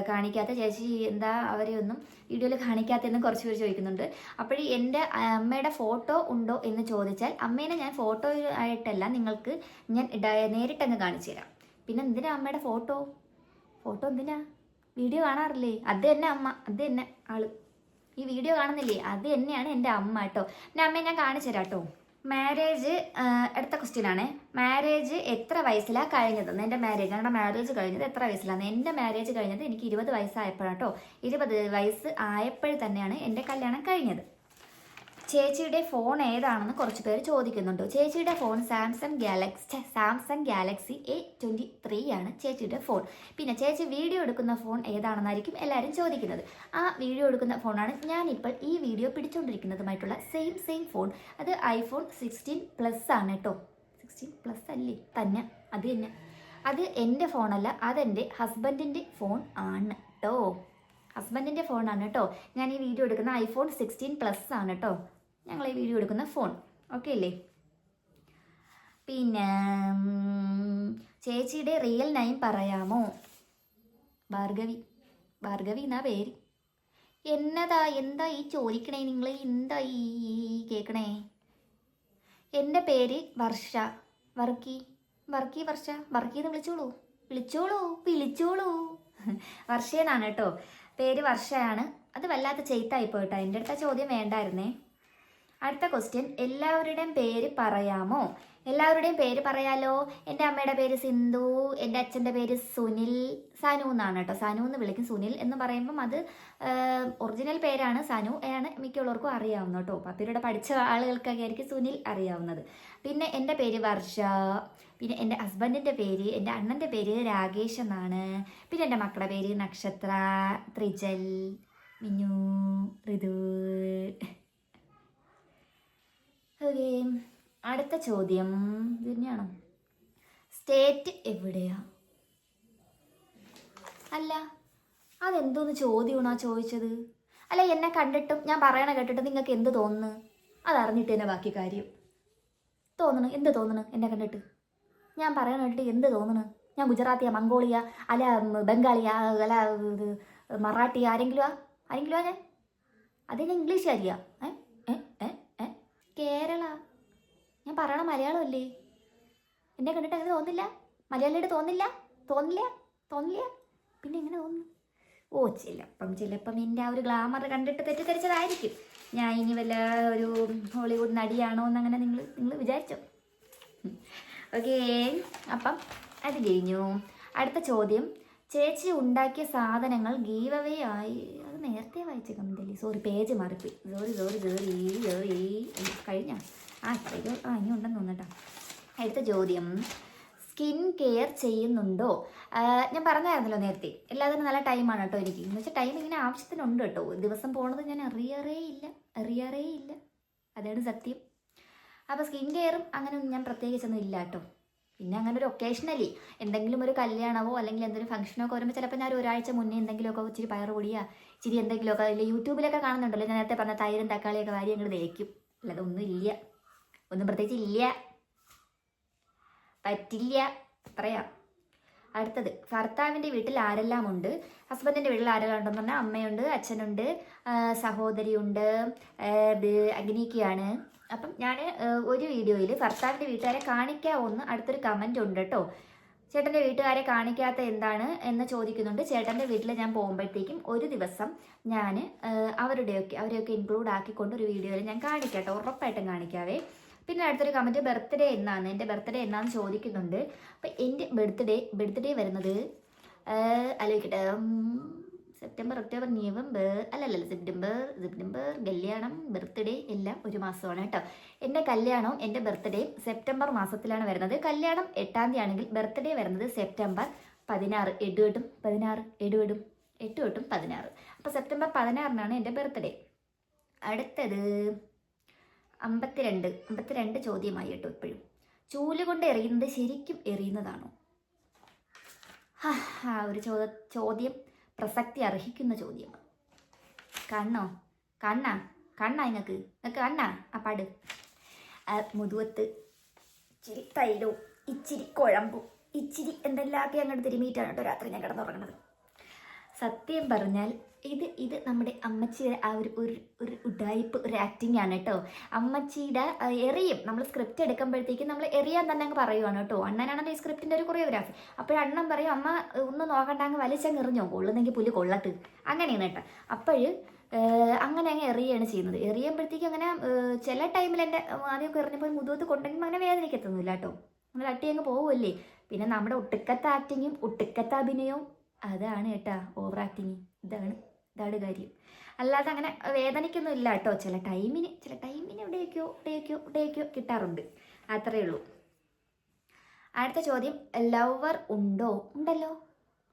കാണിക്കാത്ത? ചേച്ചി എന്താ അവരെ ഒന്നും വീഡിയോയിൽ കാണിക്കാത്തെന്ന് കുറച്ച് പേര് ചോദിക്കുന്നുണ്ട്. അപ്പോഴേ എൻ്റെ അമ്മയുടെ ഫോട്ടോ ഉണ്ടോ എന്ന് ചോദിച്ചാൽ അമ്മേനെ ഞാൻ ഫോട്ടോ ആയിട്ടല്ല നിങ്ങൾക്ക് ഞാൻ നേരിട്ടങ്ങ് കാണിച്ചു തരാം. പിന്നെ എന്തിനാ അമ്മയുടെ ഫോട്ടോ എന്തിനാ? വീഡിയോ കാണാറില്ലേ? അത് തന്നെ അമ്മ, അത് തന്നെ ആള്. ഈ വീഡിയോ കാണുന്നില്ലേ? അത് തന്നെയാണ് എൻ്റെ അമ്മ കേട്ടോ. എൻ്റെ അമ്മയെ ഞാൻ കാണിച്ചു തരാം കേട്ടോ. മാരേജ് അടുത്ത ക്വസ്റ്റ്യൻ ആണ്. മാരേജ് എത്ര വയസ്സിലാണ് കഴിഞ്ഞതെന്ന്? എൻ്റെ ഞങ്ങളുടെ മാരേജ് കഴിഞ്ഞത് എത്ര വയസ്സിലാണ്? എൻ്റെ മാരേജ് കഴിഞ്ഞത് എനിക്ക് 20 വയസ്സായപ്പോഴാണ് കേട്ടോ. 20 വയസ്സ് ആയപ്പോൾ തന്നെയാണ് എൻ്റെ കല്യാണം കഴിഞ്ഞത്. ചേച്ചിയുടെ ഫോൺ ഏതാണെന്ന് കുറച്ച് പേര് ചോദിക്കുന്നുണ്ട്. ചേച്ചിയുടെ ഫോൺ സാംസങ് ഗാലക്സി A23 ആണ് ചേച്ചിയുടെ ഫോൺ. പിന്നെ ചേച്ചി വീഡിയോ എടുക്കുന്ന ഫോൺ ഏതാണെന്നായിരിക്കും എല്ലാവരും ചോദിക്കുന്നത്. ആ വീഡിയോ എടുക്കുന്ന ഫോണാണ് ഞാനിപ്പോൾ ഈ വീഡിയോ പിടിച്ചുകൊണ്ടിരിക്കുന്നതുമായിട്ടുള്ള സെയിം ഫോൺ. അത് iPhone 16 Plus ആണ് കേട്ടോ. 16 Plus അല്ലേ? തന്നെ അത് തന്നെ. അത് എൻ്റെ ഫോണല്ല, അതെൻ്റെ ഹസ്ബൻഡിൻ്റെ ഫോൺ ആണ് കേട്ടോ. ഹസ്ബൻഡിൻ്റെ ഫോണാണ് കേട്ടോ. ഞാൻ ഈ വീഡിയോ എടുക്കുന്ന iPhone 16 Plus ആണ് കേട്ടോ ഞങ്ങൾ ഈ വീഡിയോ എടുക്കുന്ന ഫോൺ. ഓക്കെ അല്ലേ? പിന്നെ ചേച്ചിയുടെ റിയൽ നെയിം പറയാമോ? ഭാർഗവി എന്നാ പേര്. എന്താ ഈ ചോദിക്കണേ? നിങ്ങൾ എന്താ ഈ കേൾക്കണേ? എൻ്റെ പേര് വർഷ. വർക്കി എന്ന് വിളിച്ചോളൂ. വർഷയെന്നാണ് കേട്ടോ പേര്. വർഷയാണ്. അത് വല്ലാത്ത ചെയ്ത്തായിപ്പോ കേട്ടോ. എൻ്റെ അടുത്ത ചോദ്യം വേണ്ടായിരുന്നേ. അടുത്ത ക്വസ്റ്റ്യൻ, എല്ലാവരുടെയും പേര് പറയാമോ? എല്ലാവരുടെയും പേര് പറയാലോ. എൻ്റെ അമ്മയുടെ പേര് സിന്ധു, എൻ്റെ അച്ഛൻ്റെ പേര് സുനിൽ. സനു എന്നാണ് കേട്ടോ. സനു എന്ന് വിളിക്കും. സുനിൽ എന്ന് പറയുമ്പം അത് ഒറിജിനൽ പേരാണ്. സനു ആണ് മിക്കുള്ളവർക്കും അറിയാവുന്ന കേട്ടോ. പപ്പിയുടെ പഠിച്ച ആളുകൾക്കൊക്കെ ആയിരിക്കും സുനിൽ അറിയാവുന്നത്. പിന്നെ എൻ്റെ പേര് വർഷ. പിന്നെ എൻ്റെ ഹസ്ബൻഡിൻ്റെ പേര്, എൻ്റെ അണ്ണൻ്റെ പേര് രാകേഷ് എന്നാണ്. പിന്നെ എൻ്റെ മക്കളുടെ പേര് നക്ഷത്ര, ത്രിജൽ, മിനു, ഋതു. ഓക്കെ. അടുത്ത ചോദ്യം തന്നെയാണോ? സ്റ്റേറ്റ് എവിടെയാ? അല്ല, അതെന്തോന്ന് ചോദ്യമാണോ ചോദിച്ചത്? അല്ല, എന്നെ കണ്ടിട്ടും ഞാൻ പറയണ കേട്ടിട്ട് നിങ്ങൾക്ക് എന്ത് തോന്നുന്നു? അതറിഞ്ഞിട്ട് തന്നെ ബാക്കി കാര്യം. എന്ത് തോന്നുന്നു എന്നെ കണ്ടിട്ട്? ഞാൻ പറയണ കേട്ടിട്ട് എന്ത് തോന്നുന്നു? ഞാൻ ഗുജറാത്തിയാ, മംഗോളിയ, അല്ല ബംഗാളിയാ, അല്ല മറാഠിയ, ആരെങ്കിലും ഞാൻ? അതേ ഞാൻ ഇംഗ്ലീഷുകാരിയാ? കേരള. ഞാൻ പറയണ മലയാളമല്ലേ? എന്നെ കണ്ടിട്ട് അങ്ങനെ തോന്നില്ല? മലയാളിയുടെ തോന്നില്ല? പിന്നെ എങ്ങനെ തോന്നുന്നു? ചിലപ്പം എൻ്റെ ആ ഒരു ഗ്ലാമർ കണ്ടിട്ട് തെറ്റിദ്ധരിച്ചതായിരിക്കും. ഞാൻ ഇനി വല്ല ഒരു ഹോളിവുഡ് നടിയാണോ എന്നങ്ങനെ നിങ്ങൾ വിചാരിച്ചോ? ഓക്കേ. അപ്പം അത് കഴിഞ്ഞു. അടുത്ത ചോദ്യം, ചേച്ചി ഉണ്ടാക്കിയ സാധനങ്ങൾ ഗീവ് അവേ ആയി. അത് നേരത്തെ വായിച്ച കമൻ്റല്ലേ? സോറി, പേജ് മാറിപ്പോയി. സോറി കഴിഞ്ഞ ഇനി ഉണ്ടെന്ന് തോന്നട്ടാ. അടുത്ത ചോദ്യം, സ്കിൻ കെയർ ചെയ്യുന്നുണ്ടോ? ഞാൻ പറഞ്ഞായിരുന്നല്ലോ നേരത്തെ, എല്ലാത്തിനും നല്ല ടൈമാണ് കേട്ടോ എനിക്ക്. എന്ന് വെച്ചാൽ ടൈം ഇങ്ങനെ ആവശ്യത്തിനുണ്ട് കേട്ടോ. ദിവസം പോണത് ഞാൻ അറിയാറേ ഇല്ല. അതാണ് സത്യം. അപ്പോൾ സ്കിൻ കെയറും അങ്ങനെയൊന്നും ഞാൻ പ്രത്യേകിച്ചൊന്നും ഇല്ല കേട്ടോ. പിന്നെ അങ്ങനെ ഒരു ഒക്കേഷനലി എന്തെങ്കിലും ഒരു കല്യാണമോ അല്ലെങ്കിൽ എന്തെങ്കിലും ഫംഗ്ഷനോ ഒക്കെ വരുമ്പോൾ ചിലപ്പോൾ ഞാൻ ഒരാഴ്ച മുന്നേ എന്തെങ്കിലുമൊക്കെ ഇച്ചിരി പയറ് പൊടിയാ, ഇച്ചിരി എന്തെങ്കിലുമൊക്കെ അതിൽ യൂട്യൂബിലൊക്കെ കാണുന്നുണ്ടല്ലോ, ഞാൻ നേരത്തെ പറഞ്ഞ തൈരും തക്കാളിയൊക്കെ വാരി അങ്ങോട്ട് തേക്കും. അല്ലാതെ ഒന്നും പ്രത്യേകിച്ച് ഇല്ല, പറ്റില്ല, പറയാം. അടുത്തത്, ഭർത്താവിൻ്റെ വീട്ടിൽ ആരെല്ലാം ഉണ്ട്? ഹസ്ബൻഡിൻ്റെ വീട്ടിൽ ആരെല്ലാം ഉണ്ടെന്ന് പറഞ്ഞാൽ അമ്മയുണ്ട്, അച്ഛനുണ്ട്, സഹോദരിയുണ്ട്, അഗ്നിക്കയാണ്. അപ്പം ഞാൻ ഒരു വീഡിയോയിൽ ഭർത്താവിൻ്റെ വീട്ടുകാരെ കാണിക്കാവോന്ന് അടുത്തൊരു കമൻ്റ് ഉണ്ട് കേട്ടോ. ചേട്ടൻ്റെ വീട്ടുകാരെ കാണിക്കാത്ത എന്താണ് എന്ന് ചോദിക്കുന്നുണ്ട്. ചേട്ടൻ്റെ വീട്ടിൽ ഞാൻ പോകുമ്പോഴത്തേക്കും ഒരു ദിവസം ഞാൻ അവരെയൊക്കെ ഇൻക്ലൂഡ് ആക്കിക്കൊണ്ട് ഒരു വീഡിയോയിൽ ഞാൻ കാണിക്കാം കേട്ടോ, ഉറപ്പായിട്ടും കാണിക്കാവേ. പിന്നെ അടുത്തൊരു കമൻറ്റ്, ബർത്ത്ഡേ എന്നാണ്, എൻ്റെ ബർത്ത്ഡേ എന്നാന്ന് ചോദിക്കുന്നുണ്ട്. അപ്പം എൻ്റെ ബർത്ത്ഡേ വരുന്നത് ആലോചിക്കട്ടെ, സെപ്റ്റംബർ, ഒക്ടോബർ, നവംബർ, അല്ലല്ല സെപ്റ്റംബർ കല്യാണം, ബർത്ത്ഡേ എല്ലാം ഒരു മാസമാണ് കേട്ടോ. എൻ്റെ കല്യാണവും എൻ്റെ ബർത്ത്ഡേയും സെപ്റ്റംബർ മാസത്തിലാണ് വരുന്നത്. കല്യാണം 8-ാം തീയതി ആണെങ്കിൽ ബർത്ത്ഡേ വരുന്നത് സെപ്റ്റംബർ 16. 8-16. അപ്പോൾ സെപ്റ്റംബർ 16-നാണ് എൻ്റെ ബർത്ത്ഡേ. അടുത്തത് 52 ചോദ്യമായി കേട്ടോ. ഇപ്പോഴും ചൂല് കൊണ്ട് എറിയുന്നത് ശരിക്കും എറിയുന്നതാണോ? ആ ഒരു ചോദ്യം പ്രസക്തി അർഹിക്കുന്ന ചോദ്യമാണ്. കണ്ണാ നിങ്ങൾക്ക് കണ്ണാ ആ പാട്. മുതുവത്ത് ഇച്ചിരി തൈലവും ഇച്ചിരി കുഴമ്പും ഇച്ചിരി എന്തെല്ലാമൊക്കെ അങ്ങോട്ട് തിരുമിയിട്ടാണ് കേട്ടോ രാത്രി ഞാൻ കിടന്നുറങ്ങുന്നത്. സത്യം പറഞ്ഞാൽ ഇത് നമ്മുടെ അമ്മച്ചിയുടെ ആ ഒരു ഉഡായിപ്പ് ഒരു ആക്ടിങ് ആണ് കേട്ടോ. അമ്മച്ചിയുടെ എറിയും. നമ്മൾ സ്ക്രിപ്റ്റ് എടുക്കുമ്പോഴത്തേക്കും നമ്മൾ എറിയാൻ തന്നെ അങ്ങ് പറയുവാണ് കേട്ടോ. അണ്ണനാണല്ലോ ഈ സ്ക്രിപ്റ്റിൻ്റെ ഒരു കൊറിയോഗ്രാഫി. അപ്പോഴണ്ണൻ പറയും അമ്മ ഒന്നും നോക്കണ്ട അങ്ങ് വലിച്ചങ്ങ് എറിഞ്ഞോ, കൊള്ളുന്നെങ്കിൽ പുല്ല് കൊള്ളട്ട്, അങ്ങനെയാണ് കേട്ടോ. അങ്ങനെ അങ്ങ് എറിയാണ് ചെയ്യുന്നത്. എറിയുമ്പോഴത്തേക്കും അങ്ങനെ ചില ടൈമിൽ എൻ്റെ ആദ്യമൊക്കെ എറിഞ്ഞപ്പോൾ മുതുകത്ത് കൊണ്ടെങ്കിൽ അങ്ങനെ വേദനയ്ക്കെത്തുന്നില്ല കേട്ടോ. നമ്മൾ തട്ടി അങ്ങ് പോവുമല്ലേ. പിന്നെ നമ്മുടെ ഒട്ടുക്കത്തെ ആക്ടിങ്ങും ഒട്ടുക്കത്തെ അഭിനയവും അതാണ് കേട്ടാ ഓവർ ആക്ടിങ്. ഇതാണ് കാര്യം. അല്ലാതെ അങ്ങനെ വേദനയ്ക്കൊന്നും ഇല്ല കേട്ടോ. ചില ടൈമിന് എവിടെയൊക്കെയോ കിട്ടാറുണ്ട്. അത്രയേ ഉള്ളൂ. അടുത്ത ചോദ്യം, ലവർ ഉണ്ടല്ലോ.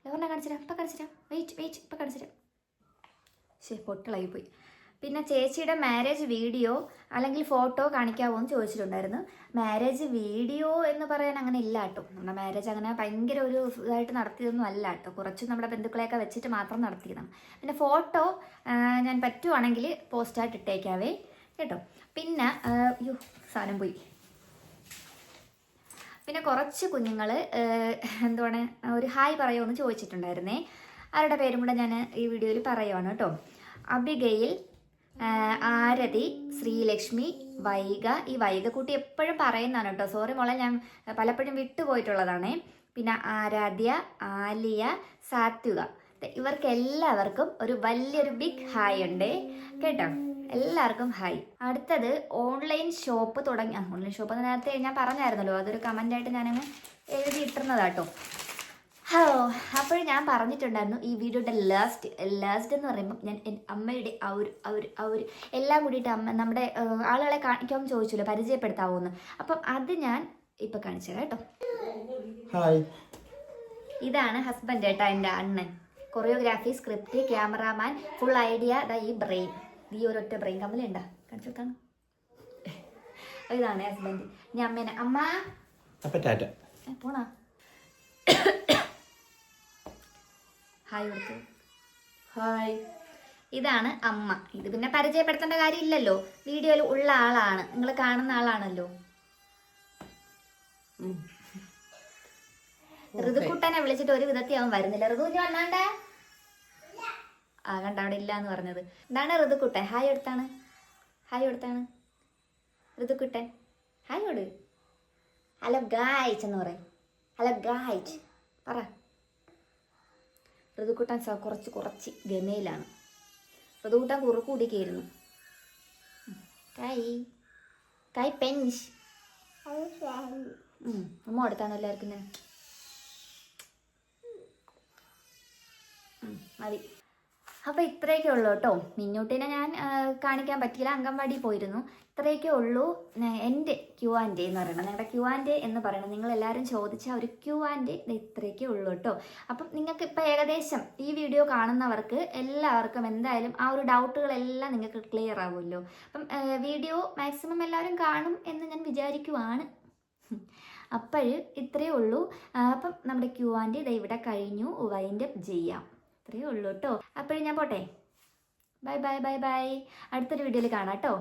ലവറിനെ കാണിച്ചുതരാം. വെയിറ്റ് ഇപ്പം കാണിച്ചുതരാം. പൊട്ടലായിപ്പോയി. പിന്നെ ചേച്ചിയുടെ മാരേജ് വീഡിയോ അല്ലെങ്കിൽ ഫോട്ടോ കാണിക്കാവോ എന്ന് ചോദിച്ചിട്ടുണ്ടായിരുന്നു. മാരേജ് വീഡിയോ എന്ന് പറയാൻ അങ്ങനെ ഇല്ല കേട്ടോ. നമ്മുടെ മാരേജ് അങ്ങനെ ഭയങ്കര ഒരു ഇതായിട്ട് നടത്തിയതൊന്നും അല്ല കേട്ടോ. കുറച്ച് നമ്മുടെ ബന്ധുക്കളെയൊക്കെ വെച്ചിട്ട് മാത്രം നടത്തിയതാണ്. പിന്നെ ഫോട്ടോ ഞാൻ പറ്റുവാണെങ്കിൽ പോസ്റ്റായിട്ട് ഇട്ടേക്കാവേ കേട്ടോ. പിന്നെ സാധനം പോയി. പിന്നെ കുറച്ച് കുഞ്ഞുങ്ങൾ എന്താണ് ഒരു ഹായ് പറയുമോ എന്ന് ചോദിച്ചിട്ടുണ്ടായിരുന്നേ. അവരുടെ പേരും കൂടെ ഞാൻ ഈ വീഡിയോയിൽ പറയുവാണ് കേട്ടോ. അബിഗയിൽ, ആരതി, ശ്രീലക്ഷ്മി, വൈഗ. ഈ വൈഗക്കുട്ടി എപ്പോഴും പറയുന്നതാണ് കേട്ടോ. സോറി മോളെ, ഞാൻ പലപ്പോഴും വിട്ടുപോയിട്ടുള്ളതാണേ. പിന്നെ ആരാധ്യ, ആലിയ, സാത്വിക. ഇവർക്ക് എല്ലാവർക്കും ഒരു വലിയൊരു ബിഗ് ഹായ് ഉണ്ട് കേട്ടോ. എല്ലാവർക്കും ഹായ്. അടുത്തത് ഓൺലൈൻ ഷോപ്പ് ഓൺലൈൻ ഷോപ്പ് നേരത്തെ ഞാൻ പറഞ്ഞായിരുന്നല്ലോ. അതൊരു കമൻ്റായിട്ട് ഞാനങ്ങ് എഴുതിയിട്ടിരുന്നതാട്ടോ. അപ്പോൾ ഞാൻ പറഞ്ഞിട്ടുണ്ടായിരുന്നു ഈ വീഡിയോയുടെ ലാസ്റ്റ് എന്ന് പറയുമ്പോൾ ഞാൻ അമ്മയുടെ എല്ലാം കൂടിയിട്ട് നമ്മുടെ ആളുകളെ കാണിക്കാമെന്ന് ചോദിച്ചല്ലോ, പരിചയപ്പെടുത്താവോന്ന്. അപ്പം അത് ഞാൻ ഇപ്പം കാണിച്ചു തരാം കേട്ടോ. ഹായ്, ഇതാണ് ഹസ്ബൻഡ് കേട്ടോ, എൻ്റെ അണ്ണൻ. Choreography, script, cameraman, full idea. ഈ ബ്രെയിൻ, ഈ ഒരൊറ്റ ബ്രെയിൻ കമ്മലുണ്ടാ കാണിച്ചു കൊടുക്കാണ്. ഇതാണ് ഹസ്ബൻഡ്. ഇനി അമ്മേനെ പോണാ ഹായ് കൊടുത്തു. ഹായ്. ഇതാണ് അമ്മ. ഇത് പിന്നെ പരിചയപ്പെടുത്തേണ്ട കാര്യമില്ലല്ലോ, വീഡിയോയിൽ ഉള്ള ആളാണ്, നിങ്ങൾ കാണുന്ന ആളാണല്ലോ. ഋതുക്കുട്ടനെ വിളിച്ചിട്ട് ഒരു വിധത്തിൽ അവൻ വരുന്നില്ല. ഋതു വന്നാണ്ടേ കണ്ട അവിടെ ഇല്ല എന്ന് പറഞ്ഞത്. ഇതാണ് ഋതുക്കുട്ടൻ. ഹായ് കൊടുത്താണ് ഋതുക്കുട്ടൻ. ഹായ് കൊടു. ഹലോ ഗായ്സ് എന്ന് പറയും. ഹലോ ഗായ്സ് പറ. ഋതുക്കുട്ടൻ കുറച്ച് ഗമയിലാണ്. ഋതുക്കുട്ടൻ കുറുക്കൂടിക്കായിരുന്നു. കായ് പെൻസ് അമ്മ അടുത്താണ് എല്ലാവർക്കും ഞാൻ മതി. അപ്പോൾ ഇത്രയൊക്കെ ഉള്ളൂ കേട്ടോ. മിന്നൂട്ടിനെ ഞാൻ കാണിക്കാൻ പറ്റിയില്ല, അംഗൻവാടി പോയിരുന്നു. ഇത്രയൊക്കെ ഉള്ളൂ എൻ്റെ Q&A എന്ന് പറയുന്നത്. നിങ്ങളുടെ Q&A എന്ന് പറയുന്നത് നിങ്ങളെല്ലാവരും ചോദിച്ച ഒരു Q&A ഇത്രയൊക്കെ ഉള്ളൂ കേട്ടോ. അപ്പം നിങ്ങൾക്ക് ഇപ്പം ഏകദേശം ഈ വീഡിയോ കാണുന്നവർക്ക് എല്ലാവർക്കും എന്തായാലും ആ ഒരു ഡൗട്ടുകളെല്ലാം നിങ്ങൾക്ക് ക്ലിയർ ആവുമല്ലോ. അപ്പം വീഡിയോ മാക്സിമം എല്ലാവരും കാണും എന്ന് ഞാൻ വിചാരിക്കുവാണ്. അപ്പോൾ ഇത്രയേ ഉള്ളൂ. അപ്പം നമ്മുടെ Q&A ഇവിടെ കഴിഞ്ഞു. വൈൻഡ് അപ്പ് ചെയ്യാം. ഇത്രയേ ഉള്ളൂ കേട്ടോ. അപ്പോഴും ഞാൻ പോട്ടെ. ബൈ. അടുത്തൊരു വീഡിയോയിൽ കാണാം കേട്ടോ.